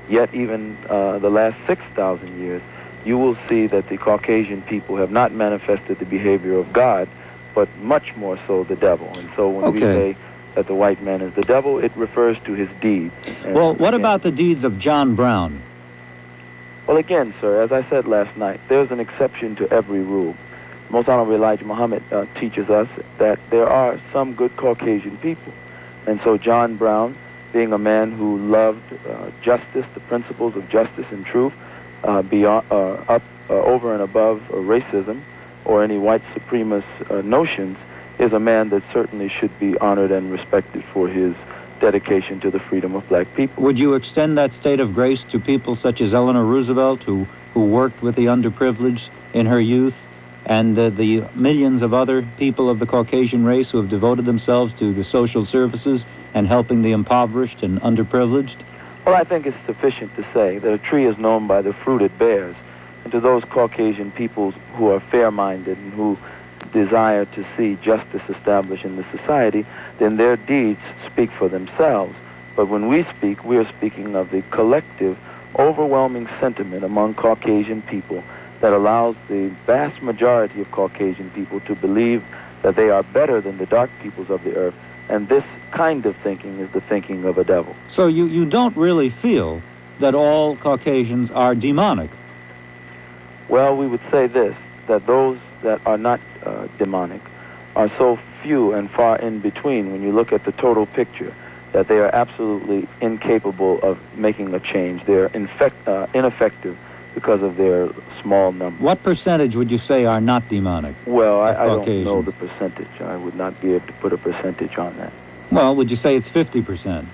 yet even the last 6,000 years, you will see that the Caucasian people have not manifested the behavior of God, but much more so the devil. And so when we say that the white man is the devil, it refers to his deeds. Well, what about the deeds of John Brown? Well, again, sir, as I said last night, there's an exception to every rule. Most Honorable Elijah Muhammad teaches us that there are some good Caucasian people. And so John Brown, being a man who loved justice, the principles of justice and truth, over and above racism or any white supremacist notions, is a man that certainly should be honored and respected for his dedication to the freedom of black people. Would you extend that state of grace to people such as Eleanor Roosevelt, who worked with the underprivileged in her youth, and the millions of other people of the Caucasian race who have devoted themselves to the social services and helping the impoverished and underprivileged? Well, I think it's sufficient to say that a tree is known by the fruit it bears. And to those Caucasian peoples who are fair-minded and who desire to see justice established in the society, then their deeds speak for themselves. But when we speak, we are speaking of the collective, overwhelming sentiment among Caucasian people that allows the vast majority of Caucasian people to believe that they are better than the dark peoples of the earth. And this kind of thinking is the thinking of a devil. So you don't really feel that all Caucasians are demonic? Well, we would say this, that those that are not demonic are so few and far in between when you look at the total picture, that they are absolutely incapable of making a change. They're ineffective because of their small number. What percentage would you say are not demonic? Well, I don't know the percentage. I would not be able to put a percentage on that. Well, would you say it's 50%?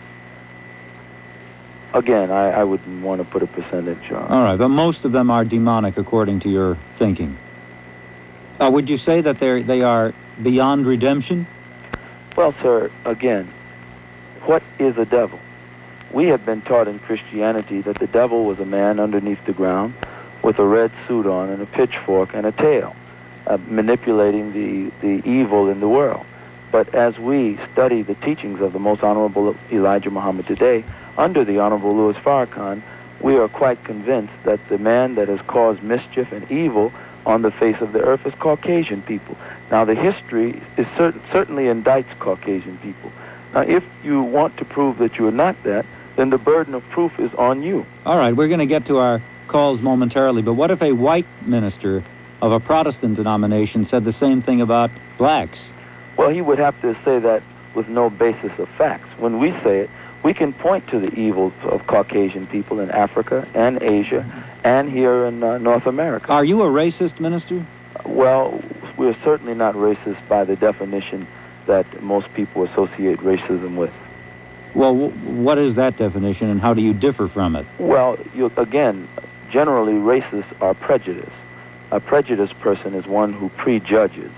Again, I wouldn't want to put a percentage on. All right, but most of them are demonic according to your thinking. Would you say that they are beyond redemption? Well, sir, again, what is a devil? We have been taught in Christianity that the devil was a man underneath the ground with a red suit on and a pitchfork and a tail, manipulating the evil in the world. But as we study the teachings of the Most Honorable Elijah Muhammad today, under the Honorable Louis Farrakhan, we are quite convinced that the man that has caused mischief and evil on the face of the earth is Caucasian people. Now, the history is certainly indicts Caucasian people. Now, if you want to prove that you are not that, then the burden of proof is on you. All right, we're going to get to our calls momentarily, but what if a white minister of a Protestant denomination said the same thing about blacks? Well, he would have to say that with no basis of facts. When we say it, we can point to the evils of Caucasian people in Africa and Asia and here in North America. Are you a racist, minister? Well, we're certainly not racist by the definition that most people associate racism with. Well, what is that definition, and how do you differ from it? Well, again, generally racists are prejudiced. A prejudiced person is one who prejudges.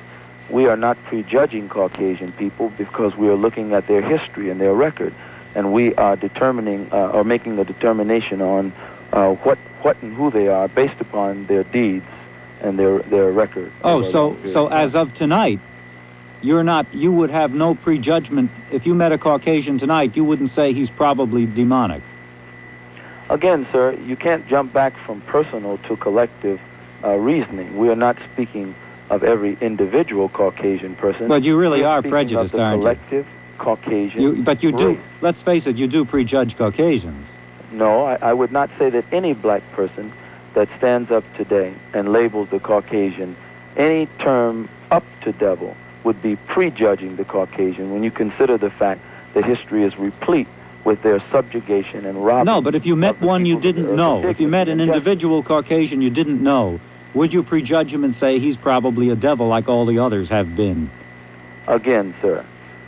We are not prejudging Caucasian people because we are looking at their history and their record, and we are determining or making a determination on what and who they are based upon their deeds and their record. Oh, so as of tonight, you would have no prejudgment. If you met a Caucasian tonight, you wouldn't say he's probably demonic. Again, sir, you can't jump back from personal to collective reasoning. We are not speaking of every individual Caucasian person. But you really are prejudiced, aren't you? Collective Caucasian But you do, race. let's face it, you do prejudge Caucasians. No, I would not say that any black person that stands up today and labels the Caucasian any term up to devil would be prejudging the Caucasian when you consider the fact that history is replete with their subjugation and robbing. No, but if you met one you didn't know, if you met an individual Caucasian you didn't know, would you prejudge him and say he's probably a devil like all the others have been? Again, sir,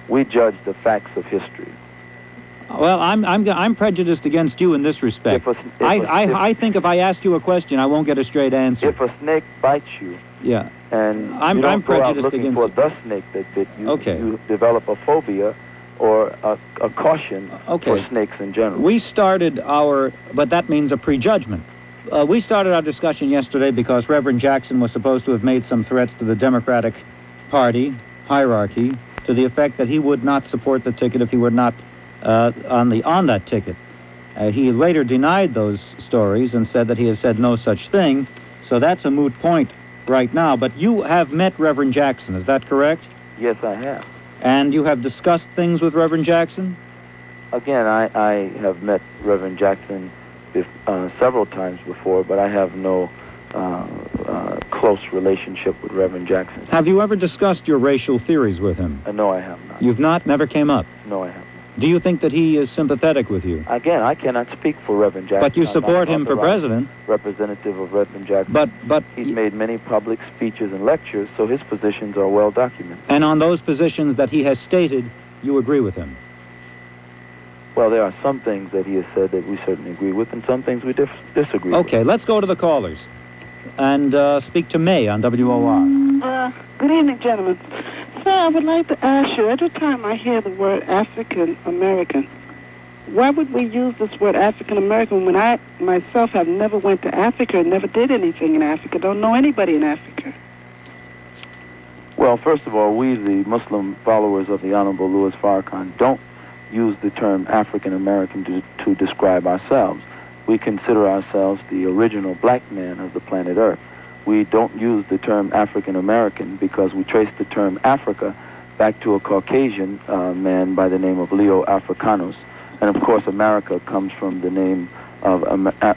we judge the facts of history. Well, I'm prejudiced against you in this respect. I think if I ask you a question, I won't get a straight answer. If a snake bites you, yeah, and I'm you don't go out prejudiced looking against for the snake that bit you, okay, you develop a phobia or a caution for snakes in general. We started but that means a prejudgment. We started our discussion yesterday because Reverend Jackson was supposed to have made some threats to the Democratic Party hierarchy to the effect that he would not support the ticket if he were not on that ticket. He later denied those stories and said that he has said no such thing, so that's a moot point right now. But you have met Reverend Jackson, is that correct? Yes, I have. And you have discussed things with Reverend Jackson? Again, I have met Reverend Jackson several times before, but I have no close relationship with Reverend Jackson. Have you ever discussed your racial theories with him? No, I have not. You've not? Never came up? No, I have not. Do you think that he is sympathetic with you? Again, I cannot speak for Reverend Jackson. But you support him for president. Representative of Reverend Jackson. But he's made many public speeches and lectures, so his positions are well documented. And on those positions that he has stated, you agree with him? Well, there are some things that he has said that we certainly agree with, and some things we disagree with. Okay, let's go to the callers and speak to May on WOR. Good evening, gentlemen. Sir, I would like to ask you, every time I hear the word African American, why would we use this word African American when I myself have never went to Africa and never did anything in Africa, don't know anybody in Africa? Well, first of all, we, the Muslim followers of the Honorable Louis Farrakhan, don't use the term African American to describe ourselves. We consider ourselves the original black man of the planet Earth. We don't use the term African American because we trace the term Africa back to a Caucasian man by the name of Leo Africanus. And of course, America comes from the name of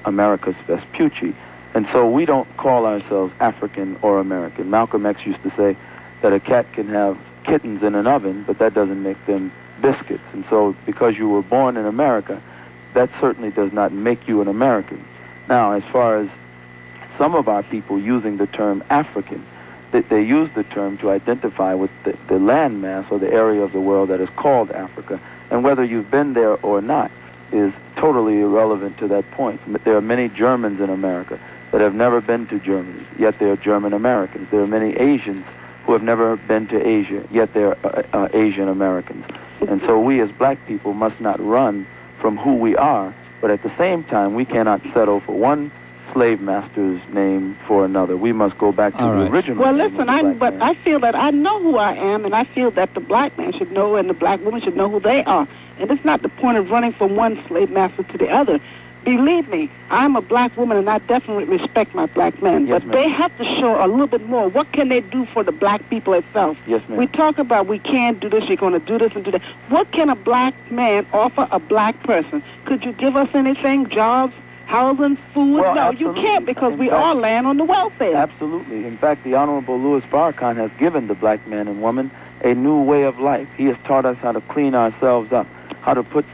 Americus Vespucci. And so we don't call ourselves African or American. Malcolm X used to say that a cat can have kittens in an oven, but that doesn't make them biscuits. And so because you were born in America, that certainly does not make you an American. Now, as far as some of our people using the term African, they use the term to identify with the landmass or the area of the world that is called Africa. And whether you've been there or not is totally irrelevant to that point. There are many Germans in America that have never been to Germany, yet they are German Americans. There are many Asians who have never been to Asia, yet they are Asian Americans. And so we as black people must not run from who we are, but at the same time, we cannot settle for one slave master's name for another. We must go back to the original. Well, name listen, of the black man. I feel that I know who I am, and I feel that the black man should know and the black woman should know who they are. And it's not the point of running from one slave master to the other. Believe me, I'm a black woman, and I definitely respect my black men. Yes, but they have to show a little bit more. What can they do for the black people itself? Yes, ma'am. We talk about we can't do this, you're going to do this and do that. What can a black man offer a black person? Could you give us anything? Jobs? Housing, food? Well, no, absolutely. you can't, because In we fact, all land on the welfare. Absolutely. In fact, the Honorable Louis Farrakhan has given the black man and woman a new way of life. He has taught us how to clean ourselves up, how to put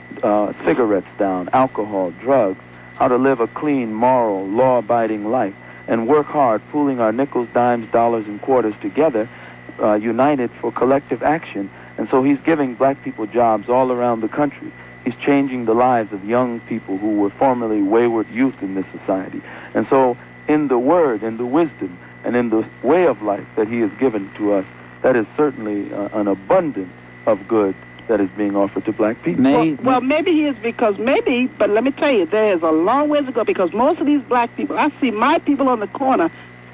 cigarettes down, alcohol, drugs, how to live a clean, moral, law-abiding life, and work hard, pooling our nickels, dimes, dollars, and quarters together, united for collective action. And so he's giving black people jobs all around the country. He's changing the lives of young people who were formerly wayward youth in this society. And so in the word, in the wisdom, and in the way of life that he has given to us, that is certainly an abundance of good that is being offered to black people. Well, maybe he is, because maybe, but let me tell you, there is a long way to go, because most of these black people, I see my people on the corner,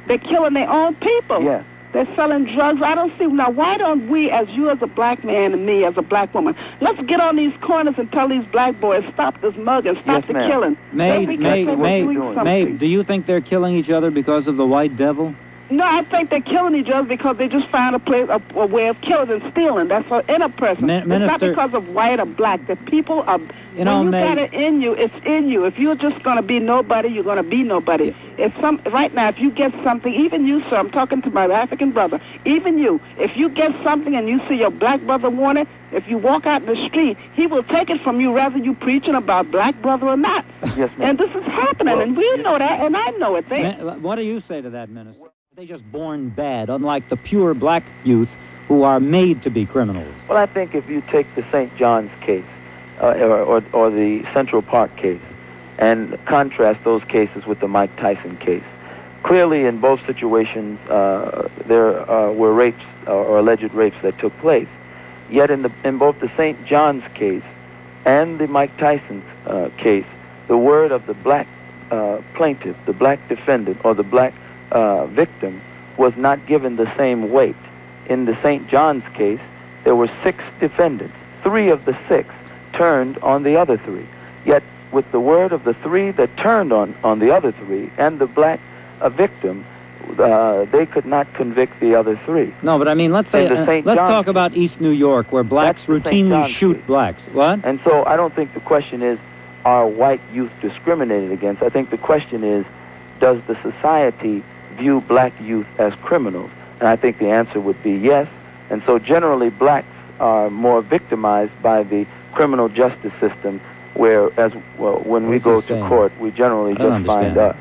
they're killing their own people. Yes. They're selling drugs. I don't see. Now, why don't we, as you as a black man and me as a black woman, let's get on these corners and tell these black boys, stop this mugging, stop the killing. Mabe, do you think they're killing each other because of the white devil? No, I think they're killing each other because they just found a way of killing and stealing. That's in a person. It's not because of white or black. The people are, when you got it in you, it's in you. If you're just going to be nobody, you're going to be nobody. Right now, if you get something, even you, sir, I'm talking to my African brother, even you, if you get something and you see your black brother want it, if you walk out in the street, he will take it from you, whether you preaching about black brother or not. Yes, ma'am. And this is happening, and we know that, and I know it. What do you say to that, Minister? They just born bad, unlike the pure black youth who are made to be criminals. Well, I think if you take the St. John's case or the Central Park case and contrast those cases with the Mike Tyson case, clearly in both situations there were rapes or alleged rapes that took place. Yet in both the St. John's case and the Mike Tyson case, the word of the black plaintiff, the black defendant, or the black victim was not given the same weight. In the St. John's case, there were 6 defendants. 3 of the 6 turned on the other 3. Yet, with the word of the 3 that turned on the other 3 and the black victim, they could not convict the other 3. No, but I mean, let's say, let's talk about East New York, where blacks routinely shoot blacks. What? And so I don't think the question is, are white youth discriminated against? I think the question is, does the society view black youth as criminals? And I think the answer would be yes. And so generally blacks are more victimized by the criminal justice system, whereas when we go to court, we generally just find us.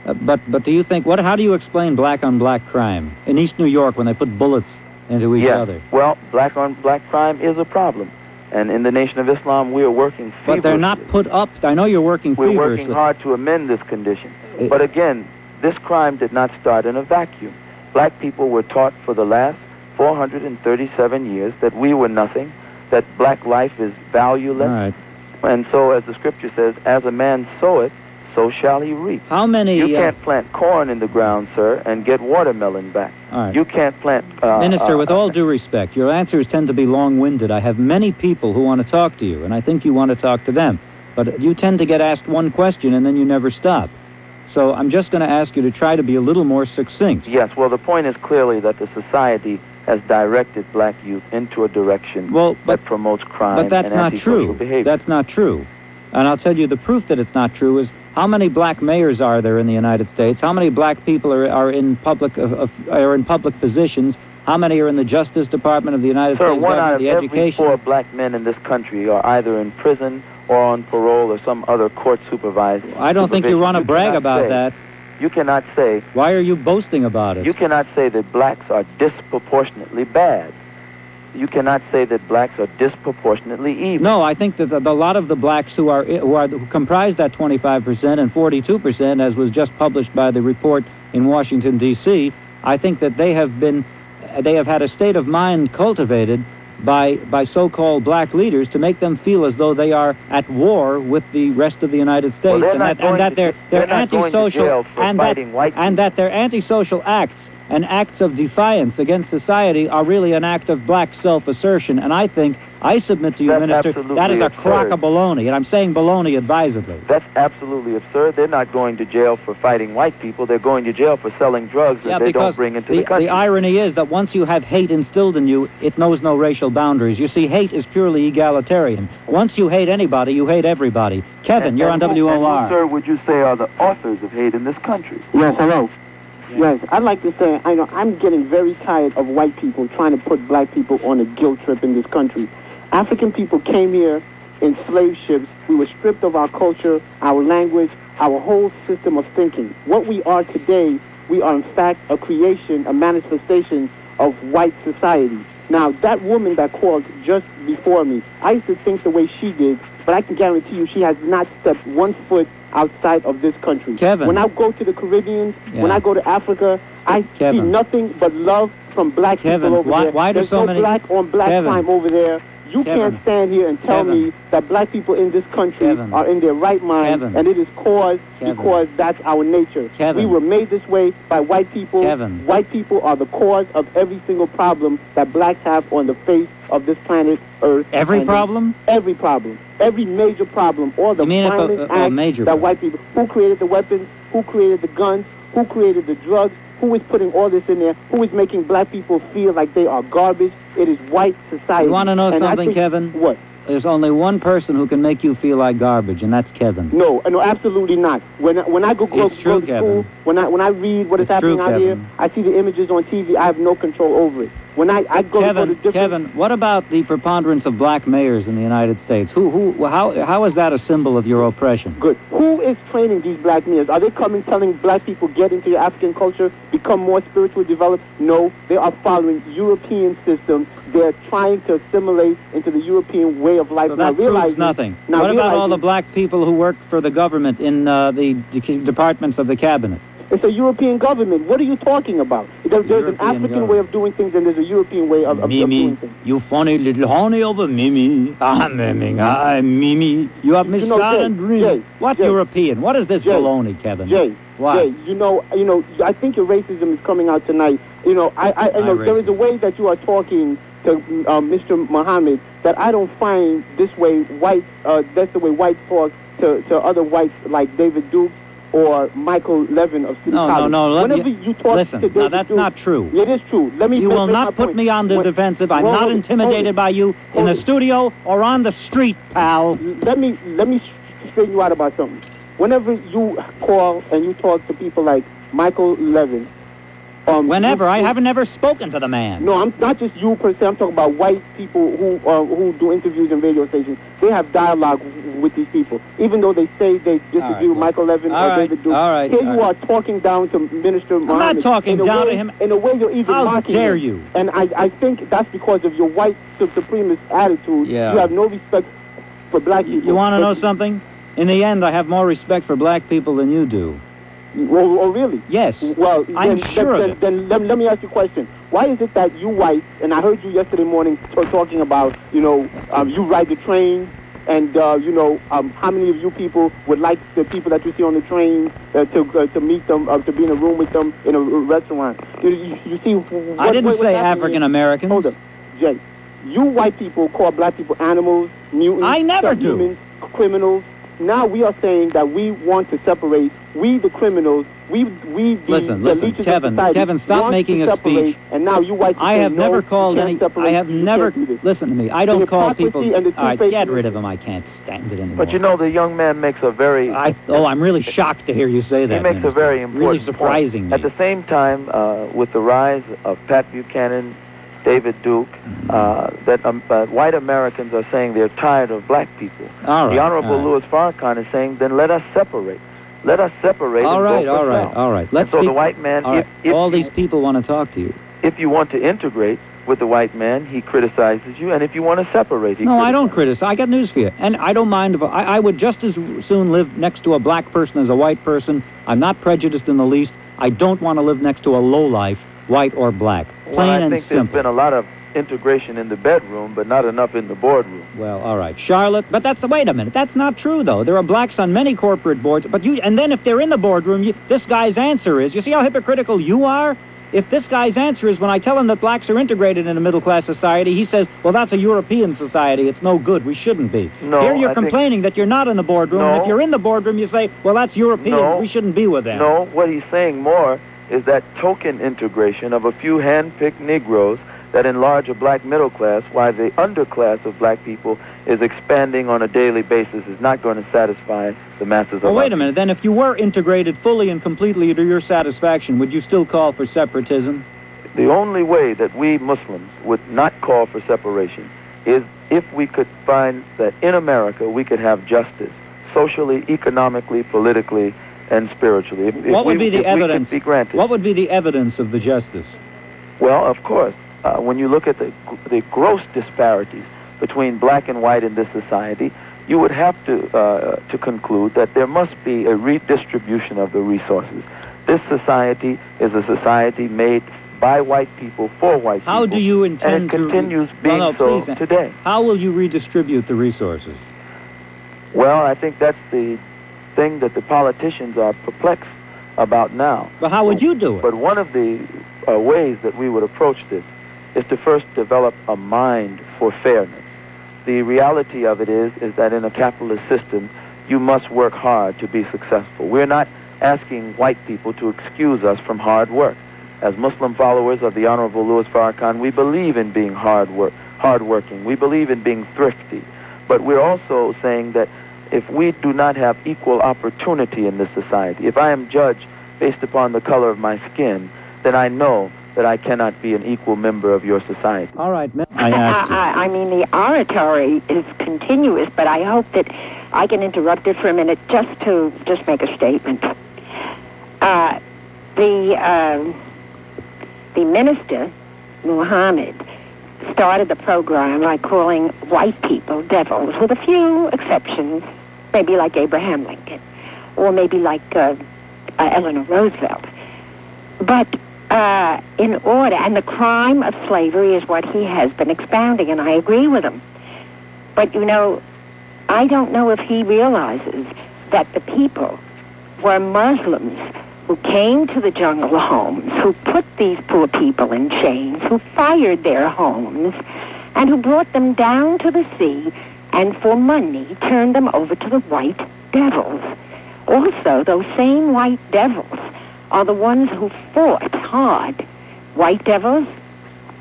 But do you think, how do you explain black on black crime in East New York when they put bullets into each other? Well, black on black crime is a problem. And in the Nation of Islam, we are working feverishly. But they're not put up. I know you're working feverishly. We're working hard to amend this condition. But again, this crime did not start in a vacuum. Black people were taught for the last 437 years that we were nothing, that black life is valueless. Right. And so, as the scripture says, as a man soweth, so shall he reap. How many... You can't plant corn in the ground, sir, and get watermelon back. All right. You can't plant... Minister, with all due respect, your answers tend to be long-winded. I have many people who want to talk to you, and I think you want to talk to them. But you tend to get asked one question, and then you never stop. So I'm just going to ask you to try to be a little more succinct. Yes, well, the point is clearly that the society has directed black youth into a direction that promotes crime but that's and not antisocial true. behavior. That's not true. And I'll tell you the proof that it's not true is how many black mayors are there in the United States? How many black people are in public positions? How many are in the Justice Department of the United States? Sir, 1 out of the every education? 4 black men in this country are either in prison or on parole or some other court supervised. I don't think you want to brag about that. You cannot say... Why are you boasting about it? You cannot say that blacks are disproportionately bad. you cannot say that blacks are disproportionately evil. No, I think that a lot of the blacks who comprise that 25% and 42%, as was just published by the report in Washington, D.C., I think that they have had a state of mind cultivated by so-called black leaders to make them feel as though they are at war with the rest of the United States, Well, and that they're antisocial, and that their antisocial acts and acts of defiance against society are really an act of black self-assertion. And I submit to you, That's Minister, absolutely that is a crock absurd. of baloney, and I'm saying baloney advisedly. That's absolutely absurd. They're not going to jail for fighting white people. They're going to jail for selling drugs that they don't bring into the country. The irony is that once you have hate instilled in you, it knows no racial boundaries. You see, hate is purely egalitarian. Once you hate anybody, you hate everybody. Kevin, you're on WOR. And who, sir, would you say are the authors of hate in this country? Yes, hello. Yes, I'd like to say, I'm getting very tired of white people trying to put black people on a guilt trip in this country. African people came here in slave ships. We were stripped of our culture, our language, our whole system of thinking. What we are today, we are in fact a creation, a manifestation of white society. Now, that woman that called just before me, I used to think the way she did, but I can guarantee you she has not stepped 1 foot outside of this country. Kevin. When I go to the Caribbean, when I go to Africa, I see nothing but love from black people over there. Why do There's so no many black on black crime over there. You can't stand here and tell me that black people in this country are in their right mind, and it is caused because that's our nature. We were made this way by white people. White people are the cause of every single problem that blacks have on the face of this planet Earth. Every problem? Every problem. Every major problem. All the violent acts that white people... Who created the weapons? Who created the guns? Who created the drugs? Who is putting all this in there? Who is making black people feel like they are garbage? It is white society. You want to know something, Kevin? What? There's only one person who can make you feel like garbage, and that's Kevin. No, absolutely not. When I go to school, when I read what is happening out here, I see the images on TV. I have no control over it. When I go to different... Kevin, what about the preponderance of black mayors in the United States? How is that a symbol of your oppression? Good. Who is training these black mayors? Are they coming telling black people, get into your African culture, become more spiritually developed? No, they are following European systems. They're trying to assimilate into the European way of life. So that proves nothing. What about all the black people who work for the government in the departments of the cabinet? It's a European government. What are you talking about? There's an African way of doing things, and there's a European way of doing things. You funny little honey over Mimi. Mimi. You have me silent dream. What European? What is this baloney, Kevin? Jay, you know, I think your racism is coming out tonight. I know there is a way that you are talking to Mr. Mohammad that I don't find this way that's the way whites talk to other whites like David Duke or Michael Levin of City College. No. Whenever you talk listen, to David that's Duke, not true. It is true. You will not put me on the defensive. I'm not intimidated by you in the studio or on the street, pal. Let me straighten you out about something. Whenever you call and you talk to people like Michael Levin, I haven't never spoken to the man. No, I'm not just you per se. I'm talking about white people who do interviews in radio stations. They have dialogue with these people, even though they say they disagree with Michael Levin or David Duke. Here you are talking down to Minister Mohammad. I'm not talking down to him. In a way, you're even mocking him. How dare you? And I think that's because of your white supremacist attitude. Yeah. You have no respect for black people. You want to know something? In the end, I have more respect for black people than you do. Oh, really? Yes. Well, I'm sure of it. Then let me ask you a question. Why is it that you whites, and I heard you yesterday morning talking about, you ride the train, and, how many of you people would like the people that you see on the train to meet them, to be in a room with them in a restaurant? You see... I didn't say African Americans. Hold up, Jay. You white people call black people animals, mutants... I never do. Humans, criminals. Now we are saying that we want to separate. We, the criminals, Listen, Kevin, stop making a speech. And now you white people I have never called any... I have never... Listen to me. I don't call people... All right, get rid of him. I can't stand it anymore. But the young man makes a very... I'm really shocked to hear you say that. He makes a very important really surprising point. Me. At the same time, with the rise of Pat Buchanan, David Duke, that white Americans are saying they're tired of black people. All right, the Honorable Louis Farrakhan is saying, then let us separate. Let us separate. All right. So the white man, all these people want to talk to you. If you want to integrate, with the white man, he criticizes you, and if you want to separate, he No, I don't criticizes. criticize. I got news for you. And I don't mind if I would just as soon live next to a black person as a white person. I'm not prejudiced in the least. I don't want to live next to a lowlife, white or black. Plain Well, I and think simple. there's been a lot of integration in the bedroom, but not enough in the boardroom. Well, all right. Charlotte, but wait a minute. That's not true, though. There are blacks on many corporate boards, and then if they're in the boardroom, this guy's answer is, you see how hypocritical you are? If this guy's answer is, when I tell him that blacks are integrated in a middle-class society, he says, well, that's a European society. It's no good. We shouldn't be. No, Here you're I think- complaining that you're not in the boardroom, and if No. you're in the boardroom, you say, well, that's European. No. We shouldn't be with them. No, what he's saying more is that token integration of a few hand-picked Negroes that enlarge a black middle class, while the underclass of black people is expanding on a daily basis, is not going to satisfy the masses Well, of wait our a minute. Then if you were integrated fully and completely to your satisfaction, would you still call for separatism? The only way that we Muslims would not call for separation is if we could find that in America we could have justice, socially, economically, politically, and spiritually. What would be the evidence? Could be granted. What would be the evidence of the justice? Well, of course, when you look at the gross disparities between black and white in this society, you would have to conclude that there must be a redistribution of the resources. This society is a society made by white people for white people. How do you intend and it continues being please, today. How will you redistribute the resources? Well, I think that's the thing that the politicians are perplexed about now. But how would you do it? But one of the ways that we would approach this is to first develop a mind for fairness. The reality of it is that in a capitalist system, you must work hard to be successful. We're not asking white people to excuse us from hard work. As Muslim followers of the Honorable Louis Farrakhan, we believe in being hardworking. We believe in being thrifty. But we're also saying that if we do not have equal opportunity in this society, if I am judged based upon the color of my skin, then I know that I cannot be an equal member of your society. All right, ma'am. I asked you. I mean, the oratory is continuous, but I hope that I can interrupt it for a minute just to make a statement. The minister, Mohammad, started the program by calling white people devils, with a few exceptions, maybe like Abraham Lincoln, or maybe like Eleanor Roosevelt. But in order, and the crime of slavery is what he has been expounding, and I agree with him. But, you know, I don't know if he realizes that the people were Muslims who came to the jungle homes, who put these poor people in chains, who fired their homes, and who brought them down to the sea, and for money turned them over to the white devils. Also, those same white devils are the ones who fought hard. White devils,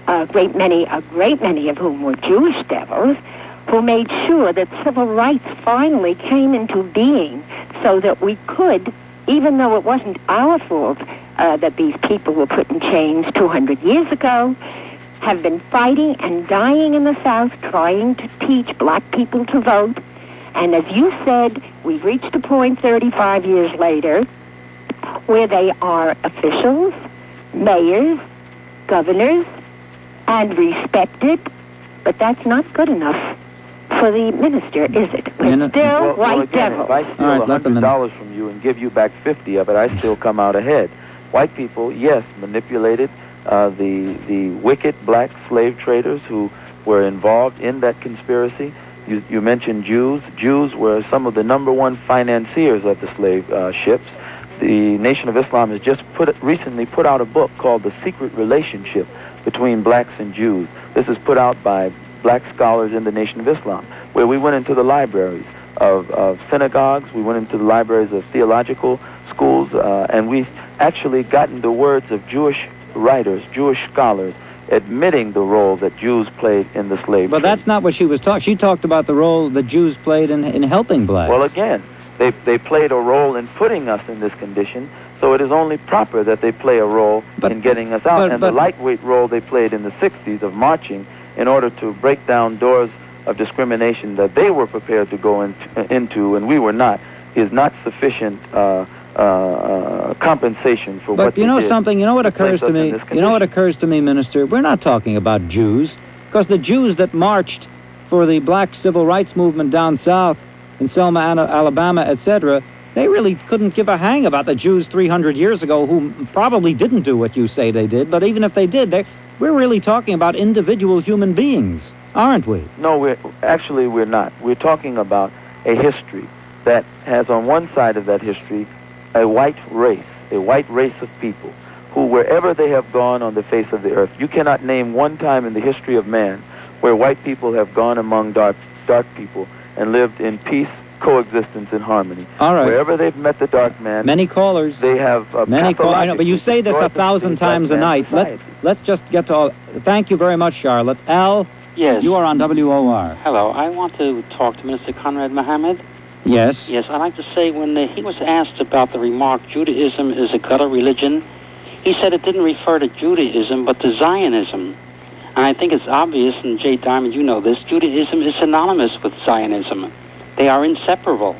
a great many of whom were Jewish devils, who made sure that civil rights finally came into being so that we could, even though it wasn't our fault that these people were put in chains 200 years ago, have been fighting and dying in the South, trying to teach black people to vote. And as you said, we've reached a point 35 years later where they are officials, mayors, governors, and respected, but that's not good enough for the minister, is it? We're still white again, devils. if I steal $100 from you and give you back 50 of it, I still come out ahead. White people, yes, manipulated the wicked black slave traders who were involved in that conspiracy. You mentioned Jews. Jews were some of the number one financiers of the slave ships. The Nation of Islam has just recently put out a book called The Secret Relationship Between Blacks and Jews. This is put out by black scholars in the Nation of Islam, where we went into the libraries of synagogues, we went into the libraries of theological schools, and we actually gotten the words of Jewish writers, Jewish scholars, admitting the role that Jews played in the slave But trade. that's not what she was talking. She talked about the role the Jews played in helping blacks. Well, again, they played a role in putting us in this condition, so it is only proper that they play a role in getting us out. And the lightweight role they played in the 60s of marching in order to break down doors of discrimination that they were prepared to go into and we were not, is not sufficient compensation for what But you they know did something? You know what to place occurs to us in me? this You know what condition. occurs to me, Minister? We're not talking about Jews, because the Jews that marched for the black civil rights movement down south in Selma, Alabama, etc., they really couldn't give a hang about the Jews 300 years ago who probably didn't do what you say they did. But even if they did, we're really talking about individual human beings, aren't we? No, we're not. We're talking about a history that has on one side of that history a white race of people who, wherever they have gone on the face of the earth, you cannot name one time in the history of man where white people have gone among dark people and lived in peace, coexistence, and harmony. All right. Wherever they've met the dark man, many callers. They have many callers. I know, but you say this 1,000 times a night. Let's just get to. Thank you very much, Charlotte. Al. Yes. You are on WOR. Hello. I want to talk to Minister Conrad Mohammad. Yes. Yes. I'd like to say when he was asked about the remark, Judaism is a gutter religion, he said it didn't refer to Judaism but to Zionism. And I think it's obvious, and Jay Diamond, you know this, Judaism is synonymous with Zionism. They are inseparable.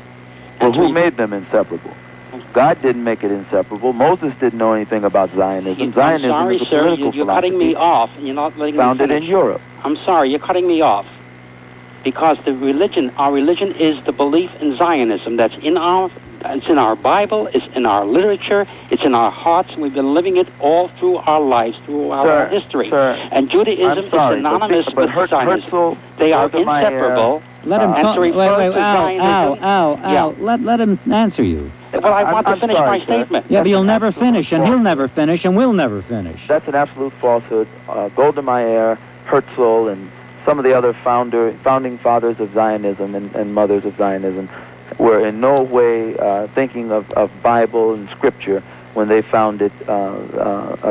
Well, who made them inseparable? God didn't make it inseparable. Moses didn't know anything about Zionism. Zionism I'm sorry, is a sir, political you're cutting me philosophy off, and you're not letting me founded finish. in Europe. I'm sorry, you're cutting me off. Because our religion is the belief in Zionism. It's in our Bible, it's in our literature, it's in our hearts, and we've been living it all through our lives, through our history. Sir, and Judaism I'm sorry, is synonymous with Zionism. They are inseparable. Let him talk. Wait, Al. Let him answer you. Well, I want to finish my sir. statement. Yeah, but you'll never finish, and he'll never finish, and we'll never finish. That's an absolute falsehood. Golda Meir, Herzl, and some of the other founding fathers of Zionism and mothers of Zionism were in no way thinking of Bible and Scripture when they founded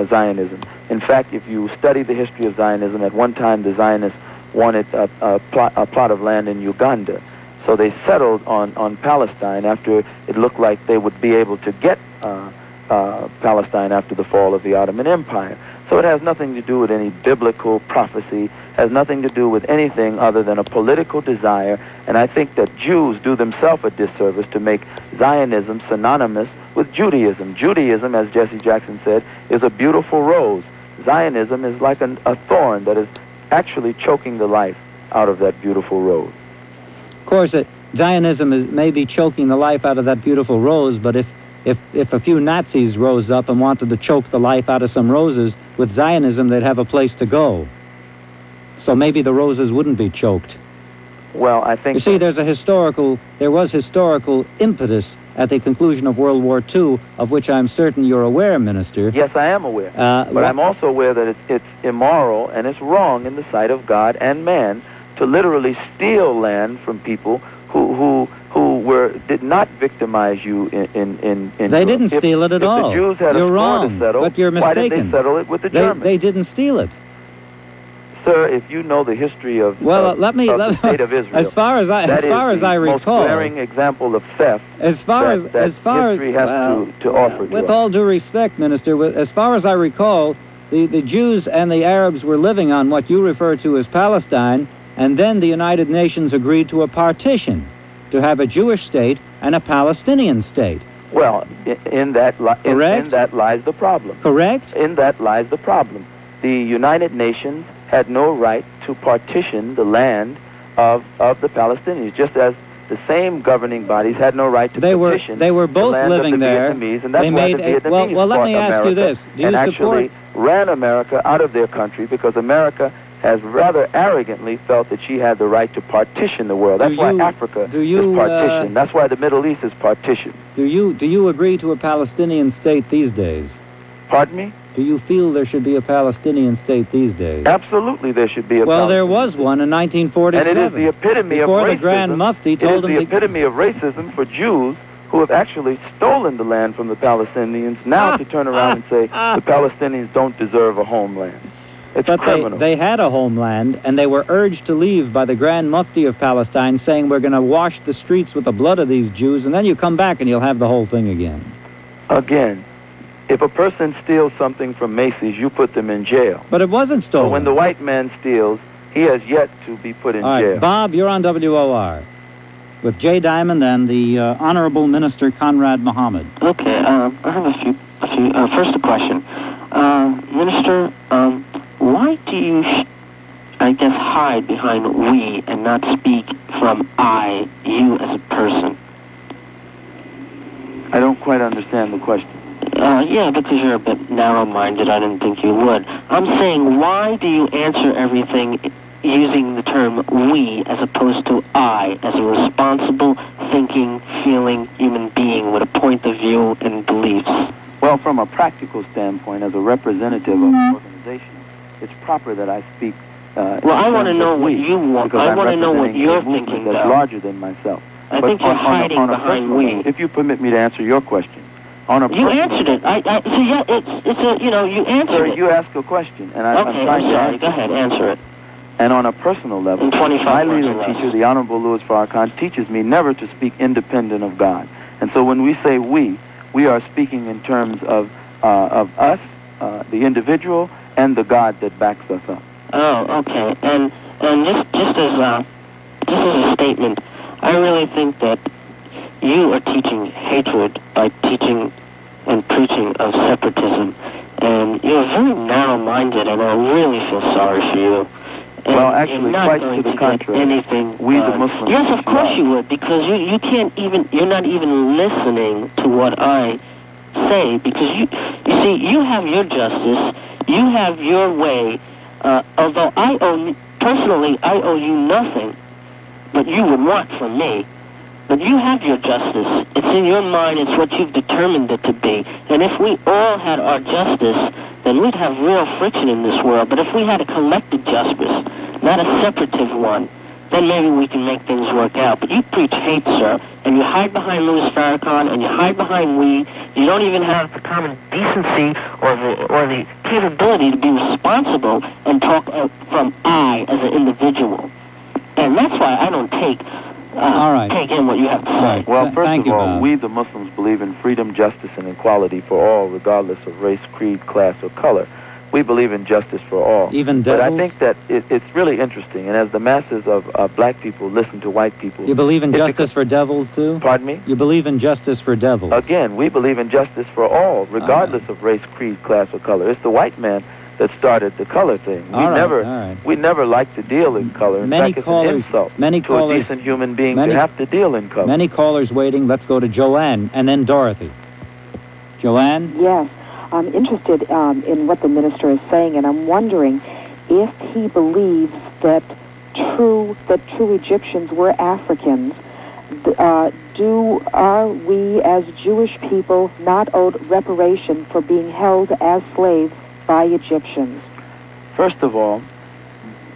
Zionism. In fact, if you study the history of Zionism, at one time the Zionists wanted a plot of land in Uganda. So they settled on Palestine after it looked like they would be able to get Palestine after the fall of the Ottoman Empire. So it has nothing to do with any biblical prophecy, has nothing to do with anything other than a political desire, and I think that Jews do themselves a disservice to make Zionism synonymous with Judaism. Judaism, as Jesse Jackson said, is a beautiful rose. Zionism is like a thorn that is actually choking the life out of that beautiful rose. Of course, Zionism may be choking the life out of that beautiful rose, but if a few Nazis rose up and wanted to choke the life out of some roses, with Zionism they'd have a place to go. So maybe the roses wouldn't be choked. Well, I think... You see, there was historical impetus at the conclusion of World War II, of which I'm certain you're aware, Minister. Yes, I am aware. But I'm also aware that it's immoral and it's wrong in the sight of God and man to literally steal land from people who did not victimize you in They didn't steal it at all. If the Jews had You're a wrong, score to settle, but you're mistaken. why did they settle it with the Germans? They didn't steal it. Sir, if you know the history of the state of Israel, as far as I recall, most glaring example of theft as far as history has to offer. With all due respect, Minister, as far as I recall, the Jews and the Arabs were living on what you refer to as Palestine, and then the United Nations agreed to a partition, to have a Jewish state and a Palestinian state. Well, in that lies the problem. Correct? In that lies the problem. The United Nations had no right to partition the land of the Palestinians, just as the same governing bodies had no right to partition they were both the land living of the there. Vietnamese, and that's they why made the Vietnamese well, let fought me ask America you this. Do you and actually ran America out of their country because America has rather arrogantly felt that she had the right to partition the world. That's why Africa is partitioned. That's why the Middle East is partitioned. Do you agree to a Palestinian state these days? Pardon me? Do you feel there should be a Palestinian state these days? Absolutely, there should be a. Well, there was one in 1947. And it is the epitome of racism. Before the Grand Mufti told them. It is the epitome of racism for Jews who have actually stolen the land from the Palestinians now to turn around and say the Palestinians don't deserve a homeland. It's criminal. They had a homeland, and they were urged to leave by the Grand Mufti of Palestine, saying we're going to wash the streets with the blood of these Jews, and then you come back and you'll have the whole thing again. Again. If a person steals something from Macy's, you put them in jail. But it wasn't stolen. But when the white man steals, he has yet to be put in jail. Bob, you're on WOR. with Jay Diamond and the Honorable Minister Conrad Mohammad. Okay, I have a few. First, a question, Minister. Why do you, hide behind we and not speak from I, you as a person? I don't quite understand the question. Yeah, because you're a bit narrow-minded. I didn't think you would. I'm saying, why do you answer everything using the term we as opposed to I as a responsible, thinking, feeling human being with a point of view and beliefs? Well, from a practical standpoint, as a representative of an organization, it's proper that I speak. Well, I want to know what you want. I want to know what you're thinking. That's larger than myself. I think you're hiding behind we. If you permit me to answer your question, you answered it. So yeah, it's a you answered it. You asked a question, and I'm okay, trying I'm sorry. to Go ahead, answer it. And on a personal level, my leader and teacher, the Honorable Louis Farrakhan, teaches me never to speak independent of God. And so when we say we are speaking in terms of us, the individual, and the God that backs us up. Oh, okay. And just as a statement, I really think that you are teaching hatred by teaching and preaching of separatism, and you're very narrow-minded, and I really feel sorry for you. And well, actually, quite to the contrary. We, the Muslims. Yes, of course you would, because you can't even. You're not even listening to what I say, because you see, you have your justice, you have your way. Although I owe you nothing, but you would want from me. But you have your justice. It's in your mind. It's what you've determined it to be. And if we all had our justice, then we'd have real friction in this world. But if we had a collective justice, not a separative one, then maybe we can make things work out. But you preach hate, sir, and you hide behind Louis Farrakhan, and you hide behind we. You don't even have the common decency or the capability to be responsible and talk from I as an individual. And that's why I don't take in what you have to say. Well, first of all, we, the Muslims, believe in freedom, justice, and equality for all, regardless of race, creed, class, or color. We believe in justice for all. Even devils? But I think that it's really interesting, and as the masses of black people listen to white people... You believe in justice for devils, too? Pardon me? You believe in justice for devils? Again, we believe in justice for all, regardless of race, creed, class, or color. It's the white man that started the color thing. We never like to deal in color. In fact, it's an insult to a decent human being to have to deal in color. Many callers waiting. Let's go to Joanne and then Dorothy. Joanne? Yes, I'm interested in what the minister is saying, and I'm wondering if he believes that true Egyptians were Africans. Are we as Jewish people not owed reparation for being held as slaves by Egyptians? First of all,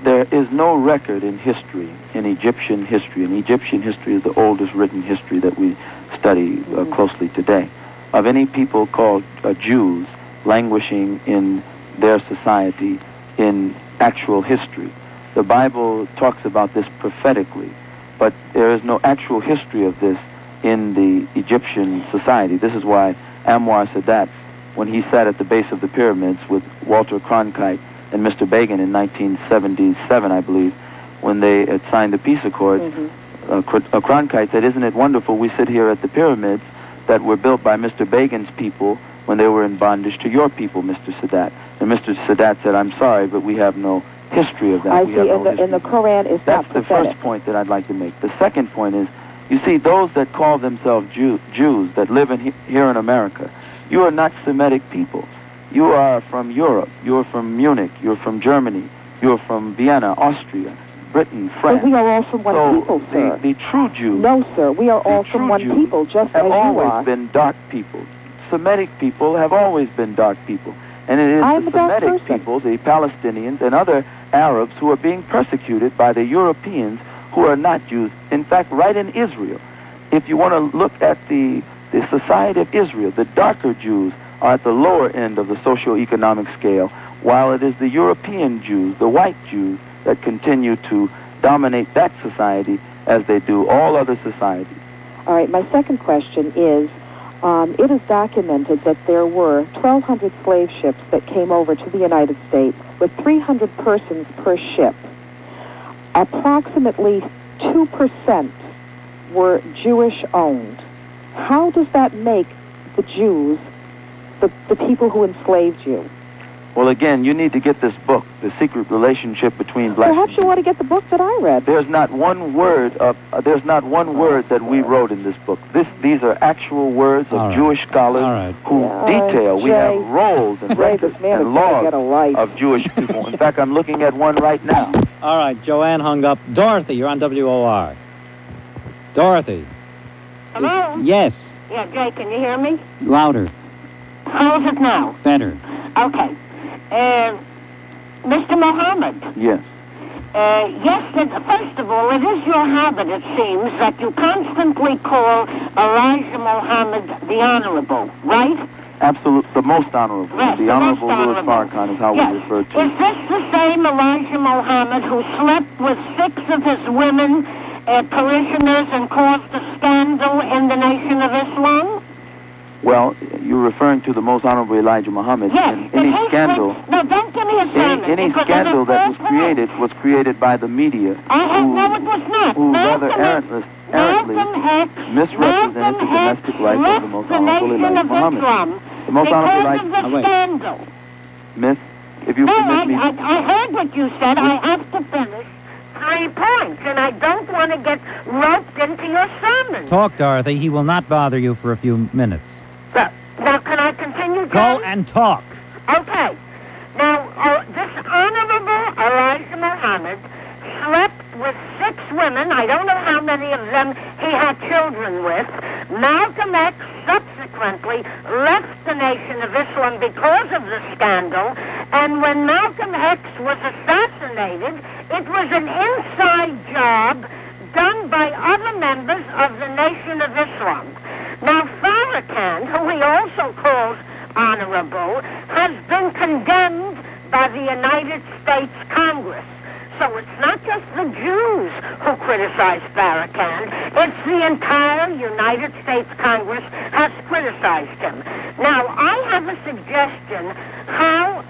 there is no record in history, in Egyptian history, and Egyptian history is the oldest written history that we study closely today, of any people called Jews languishing in their society in actual history. The Bible talks about this prophetically, but there is no actual history of this in the Egyptian society. This is why Anwar Sadat, when he sat at the base of the pyramids with Walter Cronkite and Mr. Begin in 1977, I believe, when they had signed the peace accords, Cronkite said, "Isn't it wonderful we sit here at the pyramids that were built by Mr. Begin's people when they were in bondage to your people, Mr. Sadat?" And Mr. Sadat said, "I'm sorry, but we have no history of that." I see in the Quran it's That's not the prophetic. first point that I'd like to make. The second point is, you see, those that call themselves Jews that live here in America, you are not Semitic people. You are from Europe. You're from Munich. You're from Germany. You're from Vienna, Austria, Britain, France. But we are all from one people, sir. The true Jews... No, sir. We are all from one people, just as you are. have always been dark people. Semitic people have always been dark people. And it is the Semitic people, the Palestinians, and other Arabs who are being persecuted by the Europeans who are not Jews. In fact, right in Israel, if you want to look at the society of Israel, the darker Jews are at the lower end of the socio-economic scale, while it is the European Jews, the white Jews, that continue to dominate that society as they do all other societies. All right, my second question is, it is documented that there were 1,200 slave ships that came over to the United States with 300 persons per ship. Approximately 2% were Jewish-owned, how does that make the Jews the people who enslaved you? Well, again, you need to get this book, The Secret Relationship Between Black Perhaps you want to get the book that I read. There's not one word that we wrote in this book. These are actual words of Jewish scholars who detail. We have rolls and records and laws of Jewish people. In fact, I'm looking at one right now. All right, Joanne hung up. Dorothy, you're on WOR. Dorothy. Hello? Yes. Yeah, Jay, can you hear me? Louder. How is it now? Better. Okay. Mr. Mohammad. Yes. First of all, it is your habit, it seems, that you constantly call Elijah Mohammed the Honorable, right? Absolutely, the most honorable. Yes, the Honorable Louis Farrakhan is how we refer to Is this the same Elijah Mohammed who slept with 6 of his women parishioners and caused a scandal in the Nation of Islam? Well, you're referring to the most honorable Elijah Muhammad. Yes. Any scandal, No, don't give me a sermon. any scandal that was created by the media, no, it was not. who rather errantly misrepresented the domestic life of the most honorable Elijah Muhammad. The most honorable Elijah. Miss, if you permit me. I heard what you said. I have to finish 3 points, and I don't want to get roped into your sermon. Talk, Dorothy. He will not bother you for a few minutes. Now, can I continue, Jay? Go and talk. Okay. Now, this Honorable Elijah Muhammad slept with 6 women. I don't know how many of them he had children with. Malcolm X subsequently left the Nation of Islam because of the scandal. And when Malcolm X was assassinated, it was an inside job done by other members of the Nation of Islam. Now, Farrakhan, who he also calls honorable, has been condemned by the United States Congress. So it's not just the Jews who criticize Farrakhan. It's the entire United States Congress has criticized him. Now, I have a suggestion how...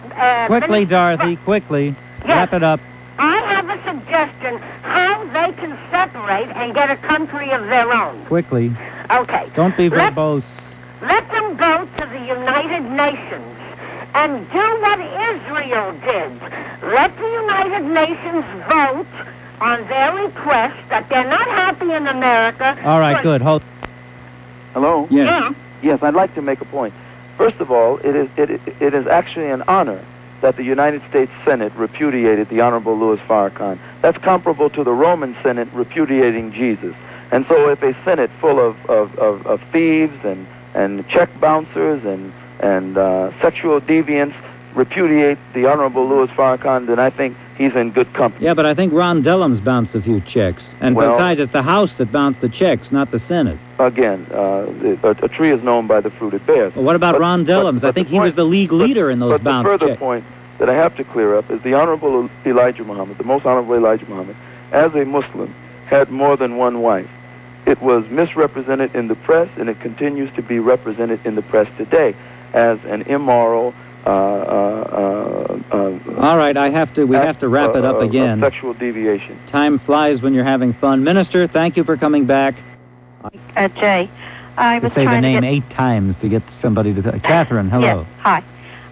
Quickly, Dorothy, quickly. Wrap it up. I have a suggestion how they can separate and get a country of their own. Quickly. Okay. Don't be verbose. Let them go to the United Nations and do what Israel did. Let the United Nations vote on their request that they're not happy in America. All right, good. Hold. Hello? Yes. Yeah. Yes, I'd like to make a point. First of all, it is actually an honor that the United States Senate repudiated the Honorable Louis Farrakhan. That's comparable to the Roman Senate repudiating Jesus. And so if a Senate full of thieves and check bouncers and sexual deviants repudiate the Honorable Louis Farrakhan, then I think he's in good company. Yeah, but I think Ron Dellum's bounced a few checks. And besides, it's the House that bounced the checks, not the Senate. Again, a tree is known by the fruit it bears. Well, what about Ron Dellum's? I think he was the league leader in those bounced checks. But the further point that I have to clear up is the Honorable Elijah Muhammad, the most honorable Elijah Muhammad, as a Muslim, had more than one wife. It was misrepresented in the press, and it continues to be represented in the press today as an immoral. All right, we have to wrap it up again. Sexual deviation. Time flies when you're having fun. Minister, thank you for coming back. Jay, I was say trying the name to 8 times to get somebody to... Catherine, hello. Yes, hi.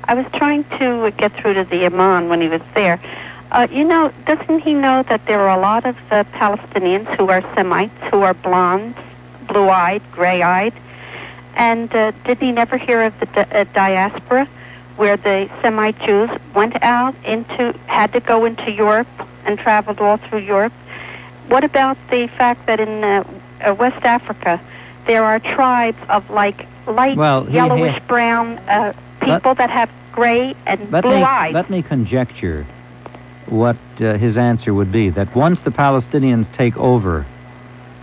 I was trying to get through to the imam when he was there. Doesn't he know that there are a lot of Palestinians who are Semites, who are blondes, blue-eyed, gray-eyed? And did he never hear of the diaspora, where the Semite Jews had to go into Europe and traveled all through Europe? What about the fact that in West Africa, there are tribes of light, yellowish-brown people that have gray and blue eyes? Let me conjecture what his answer would be, that once the Palestinians take over,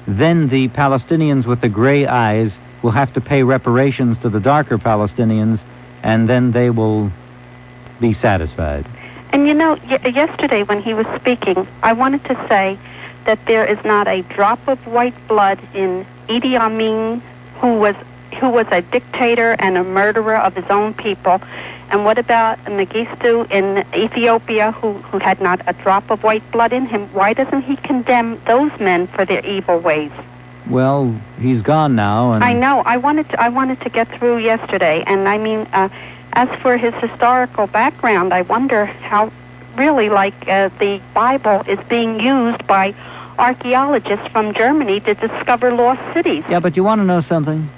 then the Palestinians with the gray eyes will have to pay reparations to the darker Palestinians, and then they will be satisfied. And yesterday when he was speaking, I wanted to say that there is not a drop of white blood in Idi Amin, who was a dictator and a murderer of his own people. And what about Mengistu in Ethiopia, who had not a drop of white blood in him? Why doesn't he condemn those men for their evil ways? Well, he's gone now, and I know. I wanted to get through yesterday, and I mean, as for his historical background, I wonder how really the Bible is being used by archaeologists from Germany to discover lost cities. Yeah, but you want to know something?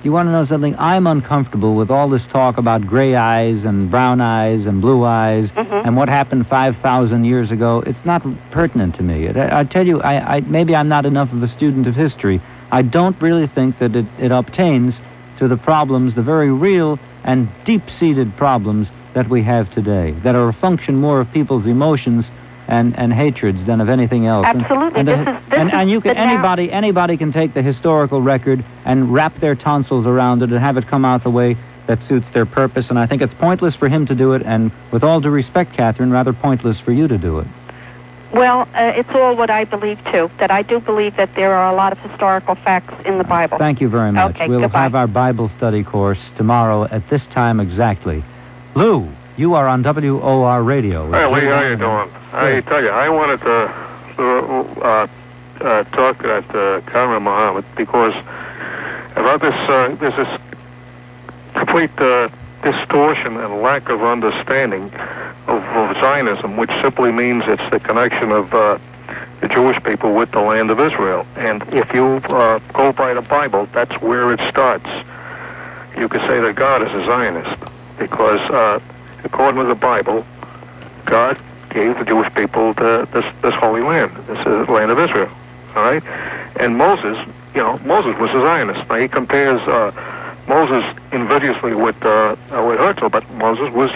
I'm uncomfortable with all this talk about gray eyes and brown eyes and blue eyes and what happened 5,000 years ago. It's not pertinent to me. I tell you, maybe I'm not enough of a student of history. I don't really think that it obtains to the problems, the very real and deep-seated problems that we have today, that are a function more of people's emotions and hatreds than of anything else. Absolutely. And you can anybody can take the historical record and wrap their tonsils around it and have it come out the way that suits their purpose. And I think it's pointless for him to do it, and with all due respect, Catherine, rather pointless for you to do it. Well, it's all what I believe, too, that I do believe that there are a lot of historical facts in the Bible. Thank you very much. Okay, we'll goodbye. have our Bible study course tomorrow at this time exactly. Lou, you are on WOR Radio. Hey, Lee, how you doing? I tell you, I wanted to talk at Conrad Mohammad because about this complete distortion and lack of understanding of Zionism, which simply means it's the connection of the Jewish people with the land of Israel. And if you go by the Bible, that's where it starts. You could say that God is a Zionist because according to the Bible, God gave the Jewish people this holy land, this land of Israel. All right, and Moses was a Zionist. Now he compares Moses invidiously with Herzl, but Moses was,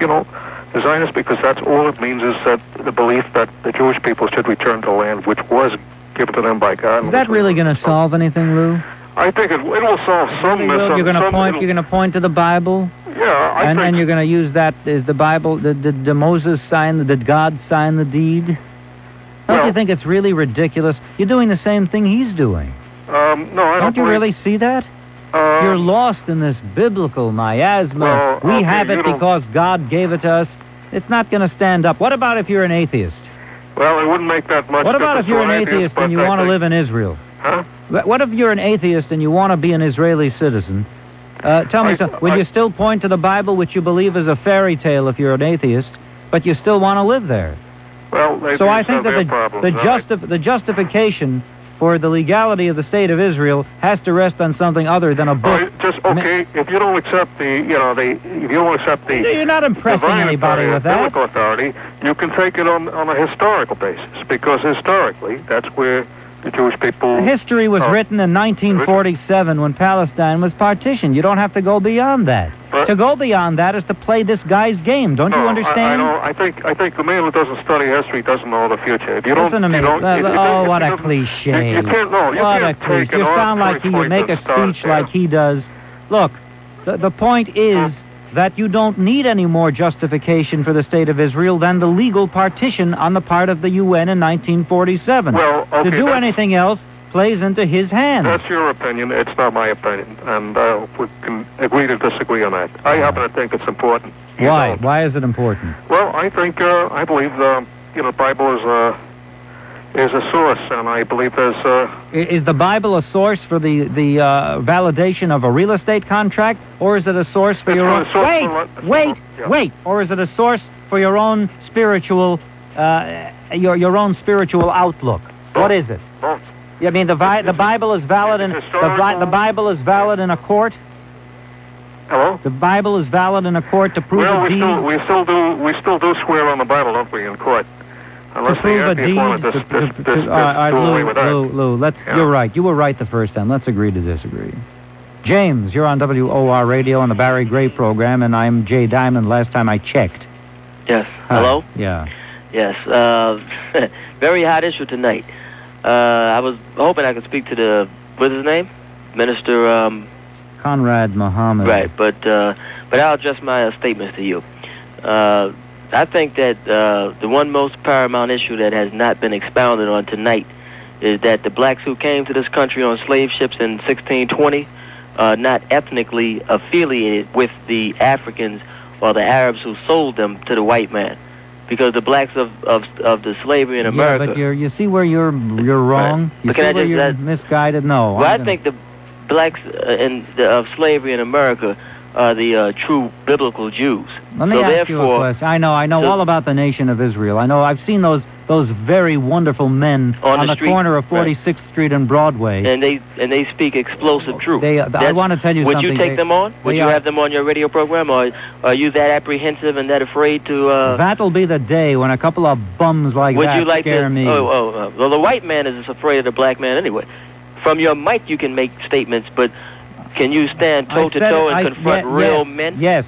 a Zionist because that's all it means is that the belief that the Jewish people should return to the land which was given to them by God. Is that really going to solve anything, Lou? I think it will solve some. You're going to point to the Bible. Yeah, I think. And you're going to use that as the Bible. Did Moses sign? Did God sign the deed? Don't you think it's really ridiculous? You're doing the same thing he's doing. No, I don't. Don't you really see that? You're lost in this biblical miasma. Well, we have it because God gave it to us. It's not going to stand up. What about if you're an atheist? Well, it wouldn't make that much. What about if you're an atheist and you want to live in Israel? Huh? What if you're an atheist and you want to be an Israeli citizen? Tell me something. Will you still point to the Bible, which you believe is a fairy tale if you're an atheist, but you still want to live there? Well, so I think that the justification for the legality of the state of Israel has to rest on something other than a book. If you don't accept you're not impressing anybody with that. Biblical authority, you can take it on a historical basis because historically that's where the Jewish people. History was written in 1947 when Palestine was partitioned. You don't have to go beyond that. To go beyond that is to play this guy's game. Don't you understand? I think the man who doesn't study history doesn't know the future. If you Listen to me. What a cliche. You can't know. What a cliche. You sound like you make a speech like he does. Look, the point is that you don't need any more justification for the state of Israel than the legal partition on the part of the UN in 1947. To do anything else plays into his hands. That's your opinion. It's not my opinion, and we can agree to disagree on that. I happen to think it's important. Why? Why is it important? Well, I believe the Bible is a source, and I believe there's. Is the Bible a source for the validation of a real estate contract, or is it a source for your own? Wait! Or is it a source for your own spiritual, your own spiritual outlook? What is it? Both. I mean, the Bible is valid in the Bible is valid in a court. Hello. The Bible is valid in a court to prove a deed. We still do swear on the Bible, don't we, in court? Unless the atheists want to do away with that. Lou, you're right. You were right the first time. Let's agree to disagree. James, you're on WOR Radio on the Barry Gray program, and I'm Jay Diamond. Last time I checked. Yes. Hello? Yeah. Yes. Very hot issue tonight. I was hoping I could speak to what's his name? Minister... Conrad Mohammad. Right, but I'll address my statements to you. I think that the one most paramount issue that has not been expounded on tonight is that the blacks who came to this country on slave ships in 1620 are not ethnically affiliated with the Africans or the Arabs who sold them to the white man. because the blacks of the slavery in America. Yeah, but you see where you're wrong. Right. You But see can I where just- you're misguided. No. Well, I think the blacks of slavery in America are the true biblical Jews. Let me so ask you a therefore, question. I know so- all about the nation of Israel. I know. I've seen those very wonderful men On the street, corner of right. 46th Street and Broadway. and they speak explosive truth. I want to tell you would something. you take them on? Would they you are- have them on your radio program, or are you that apprehensive and that afraid to? That'll be the day when a couple of bums like Would that you like scare to? me. Well, the white man is afraid of the black man anyway. From your mic, you can make statements, but can you stand toe to toe and confront real men? Yes,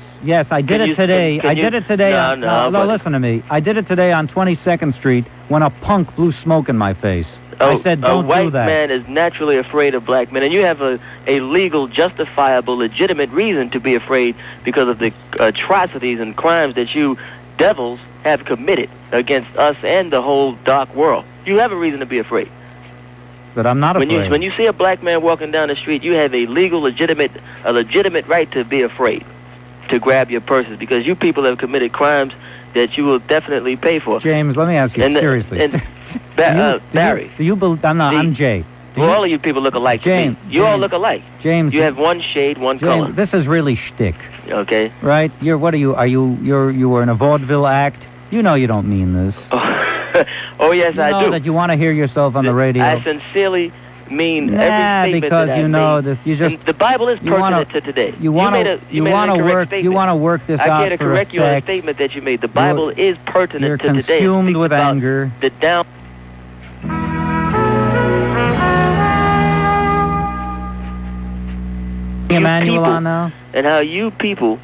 I did Can it you- today. can I you- did it today. No, No, buddy. listen to me. I did it today on 22nd Street when a punk blew smoke in my face. Oh, I said, a don't white do that. man is naturally afraid of black men, and you have a legal, justifiable, legitimate reason to be afraid because of the atrocities and crimes that you devils have committed against us and the whole dark world. You have a reason to be afraid. But I'm not afraid. When you see a black man walking down the street, you have a legitimate right to be afraid, to grab your purses, because you people have committed crimes that you will definitely pay for. James, let me ask you seriously. Barry. Do you believe? I'm Jay. Well, all of you people look alike James, to me. You all look alike. James, you have one shade, one James, color. this is really shtick. Okay. Right? You were in a vaudeville act. You know you don't mean this. Oh yes, I do. That you want to hear yourself on the radio. I sincerely mean every statement because that I you know made. this. You just And the Bible is you wanna- pertinent to today. you wanna- you made an incorrect statement. you wanna work this I out care to for correct you on a effect. statement that you made. The Bible is pertinent You're to today. It consumed speaks with about anger. The down. Emmanuel people, on now? And how you people.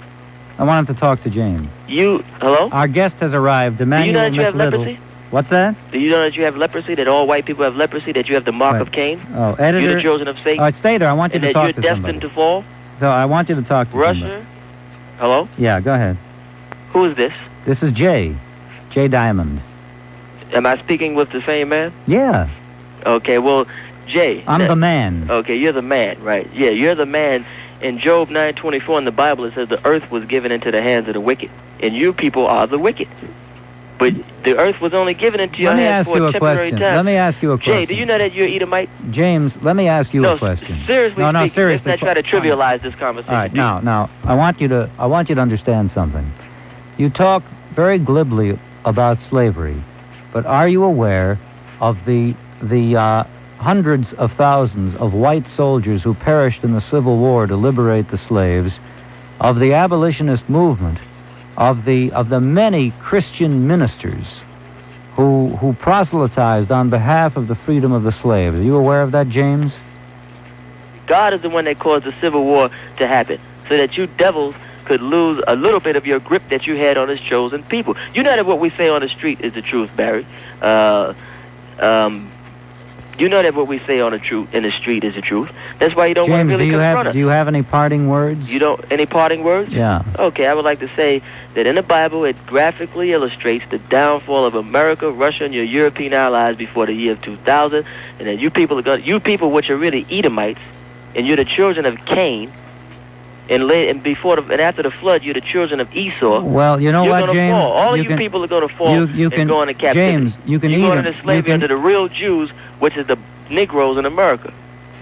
I wanted to talk to James. Hello? Our guest has arrived, Emmanuel Do you know that you have McLittle. leprosy? What's that? Do you know that you have leprosy? That all white people have leprosy? That you have the mark of Cain? Oh, editor. You're the children of Satan. All right, stay there. I want you and to that talk you're to destined somebody. to fall. So I want you to talk to somebody. Russia. Hello? Yeah, go ahead. Who is this? This is Jay Diamond. Am I speaking with the same man? Yeah, Okay, well, Jay. I'm the man. Okay, you're the man, right? Yeah, you're the man. In Job 9:24 in the Bible, it says the earth was given into the hands of the wicked, and you people are the wicked. But the earth was only given into your Let me hands ask for you a a temporary question. time. Let me ask you a question. Jay, do you know that you're Edomite? James, let me ask you No, a question. Seriously No, speaking, seriously. let's not try to trivialize this conversation. All right, now, I want you to understand something. You talk very glibly about slavery, but are you aware of the hundreds of thousands of white soldiers who perished in the Civil War to liberate the slaves, of the abolitionist movement, of the many Christian ministers who proselytized on behalf of the freedom of the slaves? Are you aware of that, James? God is the one that caused the Civil War to happen, so that you devils could lose a little bit of your grip that you had on his chosen people. You know that what we say on the street is the truth, Barry. You know that what we say on in the street is the truth. That's why you don't want James, to really confront us. do you have any parting words? You don't? Any parting words? Yeah. Okay, I would like to say that in the Bible it graphically illustrates the downfall of America, Russia, and your European allies before the year 2000, and that you people which are really Edomites, and you're the children of Cain, and after the flood you're the children of Esau. Well, you know you're what, gonna James? Fall. All of you people are going to fall and go into captivity. James, you can you're even going into slavery under the real Jews, which is the Negroes in America.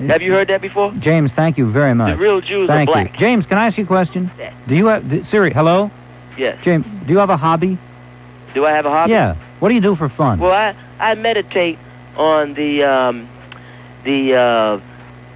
Have you heard that before? James, thank you very much. The real Jews thank are black. You. James, can I ask you a question? Yeah. Do you have Siri? Hello? Yes. James, do you have a hobby? Do I have a hobby? Yeah. What do you do for fun? Well, I meditate on the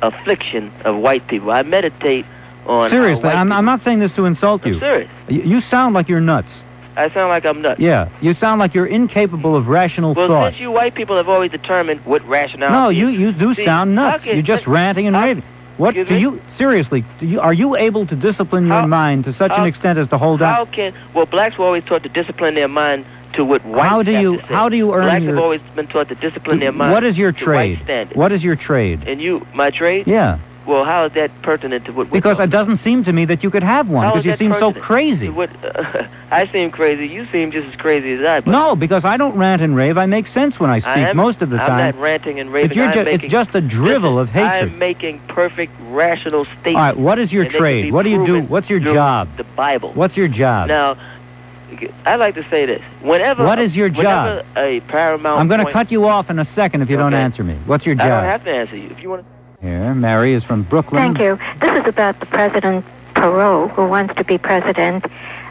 affliction of white people. I meditate on Seriously, how I'm not saying this to insult you. I'm serious. You sound like you're nuts. I sound like I'm nuts. Yeah, you sound like you're incapable of rational Well, thought. since you white people have always determined what rationality No, is. you do See, sound nuts. okay, You're just ranting and raving. What excuse do me? you seriously? Are you able to discipline your mind to such an extent as to hold out? Blacks were always taught to discipline their mind to what whites How do have you to say. how do you earn Blacks your? have always been taught to discipline their mind. What is your to white trade? standards. What is your trade? And my trade? Yeah. Well, how is that pertinent to what we're Because it doesn't seem to me that you could have one, How because is you that seem so pertinent crazy. to what, I seem crazy. You seem just as crazy as I. But No, because I don't rant and rave. I make sense when I speak most of the I'm time. not ranting and raving. But you're I'm it's just a drivel of hatred. I'm making perfect, rational statements. All right, what is your and they can trade? be What do you do? proven What's your through job? The Bible. What's your job? Now, I'd like to say this. Whenever What is your job? Whenever a paramount I'm going to point- cut you off in a second if you don't Okay. answer me. What's your I don't job? have to answer you. If you want to. Here, Mary is from Brooklyn. Thank you. This is about the President Perot, who wants to be president.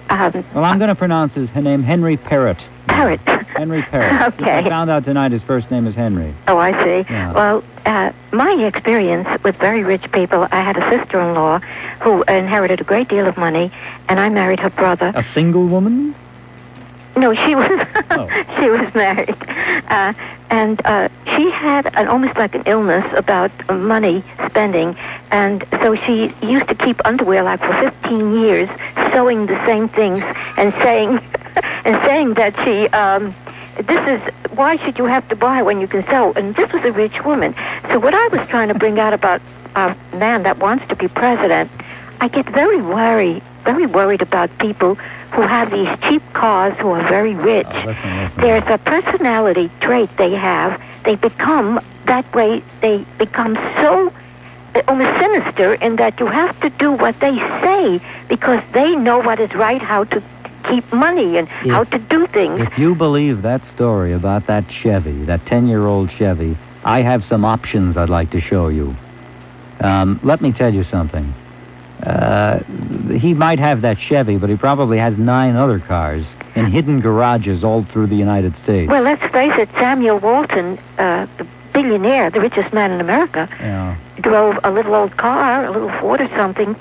Well, I'm going to pronounce his name Henry Parrott. Parrot. Henry Parrott. Okay. I found out tonight his first name is Henry. Oh, I see. Yeah. Well, my experience with very rich people, I had a sister-in-law who inherited a great deal of money, and I married her brother. A single woman? No, she was Oh. she was married, and she had almost like an illness about money spending, and so she used to keep underwear like for 15 years, sewing the same things and saying that she. This is, why should you have to buy when you can sew? And this was a rich woman. So what I was trying to bring out about a man that wants to be president, I get very worried about people who have these cheap cars who are very rich. Listen. There's a personality trait they have. They become that way. They become so almost sinister in that you have to do what they say because they know what is right, how to keep money and how to do things. If you believe that story about that Chevy, that 10-year-old Chevy, I have some options I'd like to show you. Let me tell you something. He might have that Chevy, but he probably has 9 other cars in hidden garages all through the United States. Well, let's face it, Samuel Walton, the billionaire, the richest man in America, Yeah. drove a little old car, a little Ford or something,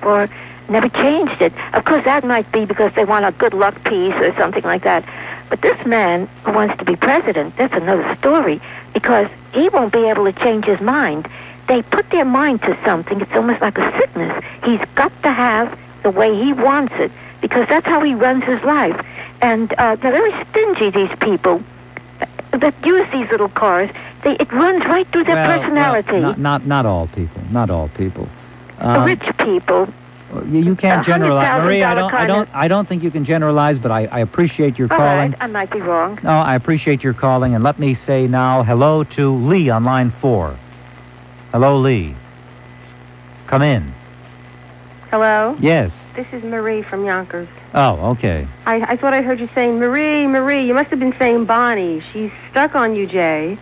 never changed it. Of course, that might be because they want a good luck piece or something like that. But this man who wants to be president, that's another story, because he won't be able to change his mind. They put their mind to something. It's almost like a sickness. He's got to have the way he wants it, because that's how he runs his life. And they're very stingy, these people that use these little cars. It runs right through their personality. Well, not all people. Not all people. The rich people. You can't generalize, Marie. $100,000 I don't think you can generalize, but I appreciate your All calling. right, I might be wrong. No, I appreciate your calling, and let me say now hello to Lee on line 4. Hello, Lee. Come in. Hello? Yes. This is Marie from Yonkers. Oh, okay. I thought I heard you saying, Marie. You must have been saying Bonnie. She's stuck on you, Jay.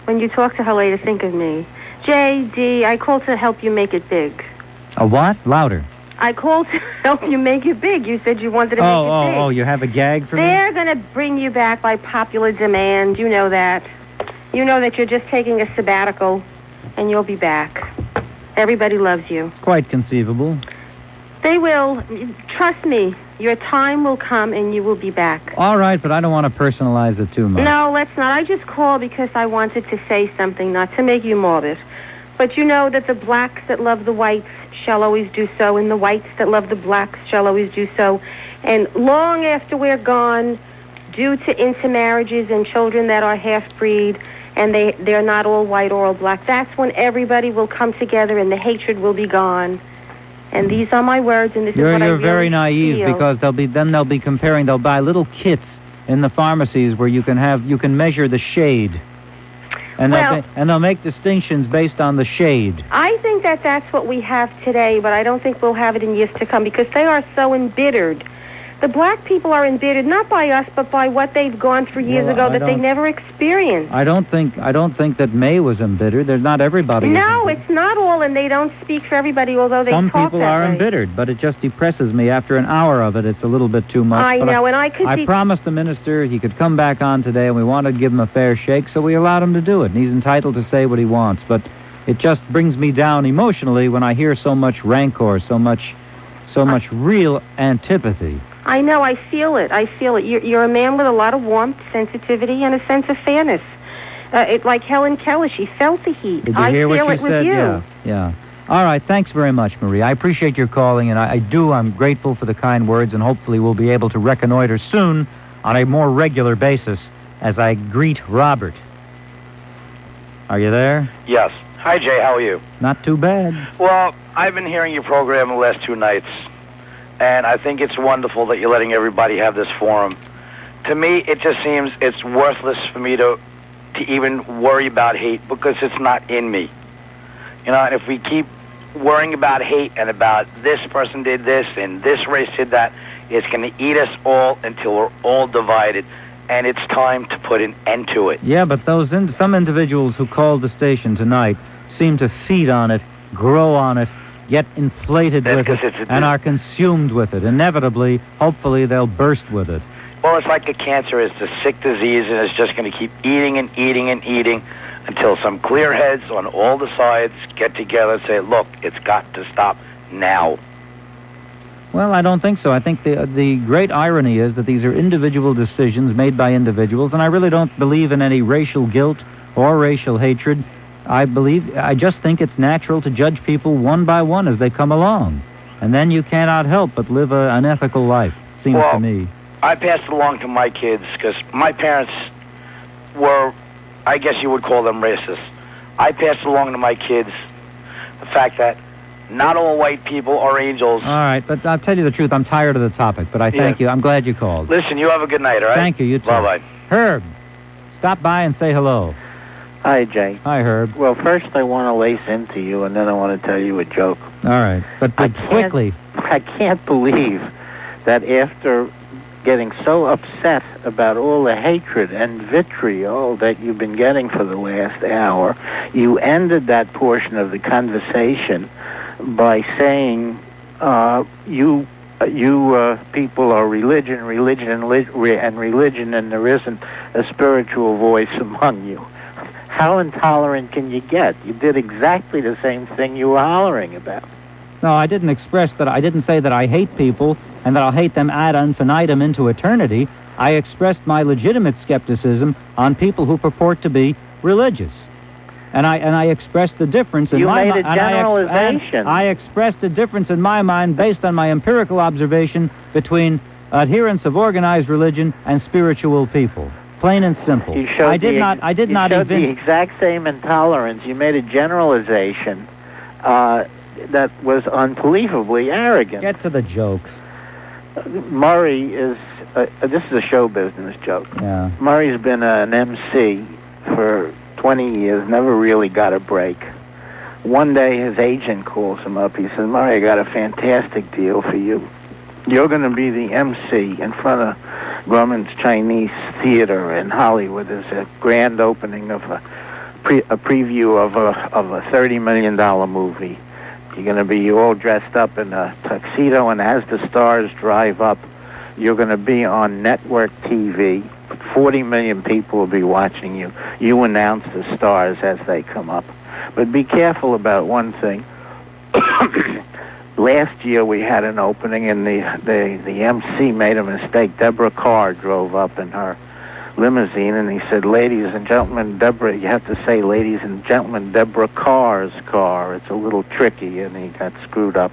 When you talk to her later, think of me. J.D., I called to help you make it big. A what? Louder. I called to help you make it big. You said you wanted to make it big. Oh, you have a gag for me? They're going to bring you back by popular demand. You know that. You know that you're just taking a sabbatical, and you'll be back. Everybody loves you. It's quite conceivable. They will. Trust me. Your time will come, and you will be back. All right, but I don't want to personalize it too much. No, let's not. I just called because I wanted to say something, not to make you morbid. But you know that the blacks that love the whites shall always do so, and the whites that love the blacks shall always do so. And long after we're gone, due to intermarriages and children that are half-breed, and they're not all white or all black, that's when everybody will come together and the hatred will be gone. And these are my words, and this is what I You're really very naive feel. because they'll be comparing. They'll buy little kits in the pharmacies where you can measure the shade, and they'll make distinctions based on the shade. I think that that's what we have today, but I don't think we'll have it in years to come because they are so embittered. The black people are embittered not by us, but by what they've gone through years ago that they never experienced. I don't think that May was embittered. There's not everybody. No, it's not all, and they don't speak for everybody, although they Some talk people that are way. embittered, but it just depresses me. After an hour of it, it's a little bit too much. I But know, and I could I see- promised the minister he could come back on today, and we wanted to give him a fair shake, so we allowed him to do it. And he's entitled to say what he wants, but it just brings me down emotionally when I hear so much rancor, so much real antipathy. I know, I feel it. You're a man with a lot of warmth, sensitivity, and a sense of fairness. Like Helen Keller, she felt the heat. Did you hear I feel what it she with said? you. Yeah. All right, thanks very much, Marie. I appreciate your calling, and I'm grateful for the kind words, and hopefully we'll be able to reconnoiter soon on a more regular basis as I greet Robert. Are you there? Yes. Hi, Jay. How are you? Not too bad. Well, I've been hearing your program the last 2 nights, and I think it's wonderful that you're letting everybody have this forum. To me, it just seems it's worthless for me to even worry about hate because it's not in me. You know, and if we keep worrying about hate and about this person did this and this race did that, It's going to eat us all until we're all divided, and it's time to put an end to it. Yeah, but some individuals who called the station tonight seem to feed on it, grow on it, get inflated with it, and are consumed with it. Inevitably, hopefully, they'll burst with it. Well, it's like a cancer. It's a sick disease, and it's just going to keep eating and eating and eating until some clear heads on all the sides get together and say, look, it's got to stop now. Well, I don't think so. I think the great irony is that these are individual decisions made by individuals, and I really don't believe in any racial guilt or racial hatred. I just think it's natural to judge people one by one as they come along. And then you cannot help but live an ethical life, it seems to me. I passed it along to my kids because my parents were, I guess you would call them racist. I passed it along to my kids the fact that not all white people are angels. All right, but I'll tell you the truth. I'm tired of the topic, but I thank you. I'm glad you called. Listen, you have a good night, all right? Thank you. You too. Bye-bye. Herb, stop by and say hello. Hi, Jay. Hi, Herb. Well, first I want to lace into you, and then I want to tell you a joke. All right, but quickly. I can't believe that after getting so upset about all the hatred and vitriol that you've been getting for the last hour, you ended that portion of the conversation by saying you people are religion, and there isn't a spiritual voice among you. How intolerant can you get? You did exactly the same thing you were hollering about. No, I didn't express that. I didn't say that I hate people and that I'll hate them ad infinitum into eternity. I expressed my legitimate skepticism on people who purport to be religious. And I expressed the difference in my mind. You made a generalization. I expressed a difference in my mind based on my empirical observation between adherents of organized religion and spiritual people. Plain and simple. You showed You showed the exact same intolerance. You made a generalization that was unbelievably arrogant. Get to the joke. Murray is, this is a show business joke. Yeah. Murray's been an MC for 20 years, never really got a break. One day his agent calls him up. He says, Murray, I got a fantastic deal for you. You're going to be the MC in front of Grumman's Chinese Theater in Hollywood. There's a grand opening of a preview of a $30 million movie. You're going to be all dressed up in a tuxedo, and as the stars drive up, you're going to be on network TV. 40 million people will be watching you. You announce the stars as they come up. But be careful about one thing. Last year we had an opening, and the MC made a mistake. Deborah Carr drove up in her limousine, and he said, ladies and gentlemen, Deborah, you have to say, ladies and gentlemen, Deborah Carr's car. It's a little tricky, and he got screwed up.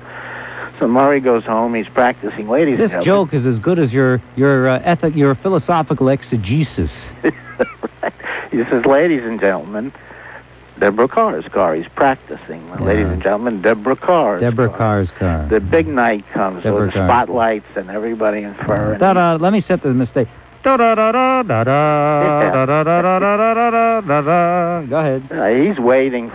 So Murray goes home. He's practicing, ladies and This gentlemen. joke is as good as your philosophical exegesis. Right. He says, ladies and gentlemen, Deborah Carr's car. He's practicing. Ladies and gentlemen, Deborah Carr's car. The big night comes with the spotlights and everybody in fur. Let me set the mistake. Go ahead. He's sweating,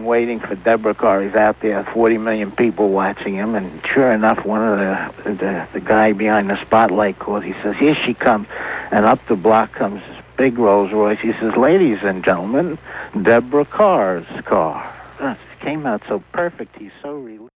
waiting for Deborah Carr. He's out there, 40 million people watching him, and sure enough, one of the guy behind the spotlight calls. He says, here she comes, and up the block comes this big Rolls Royce. He says, ladies and gentlemen, Deborah Carr's car. It came out so perfect. He's so relieved.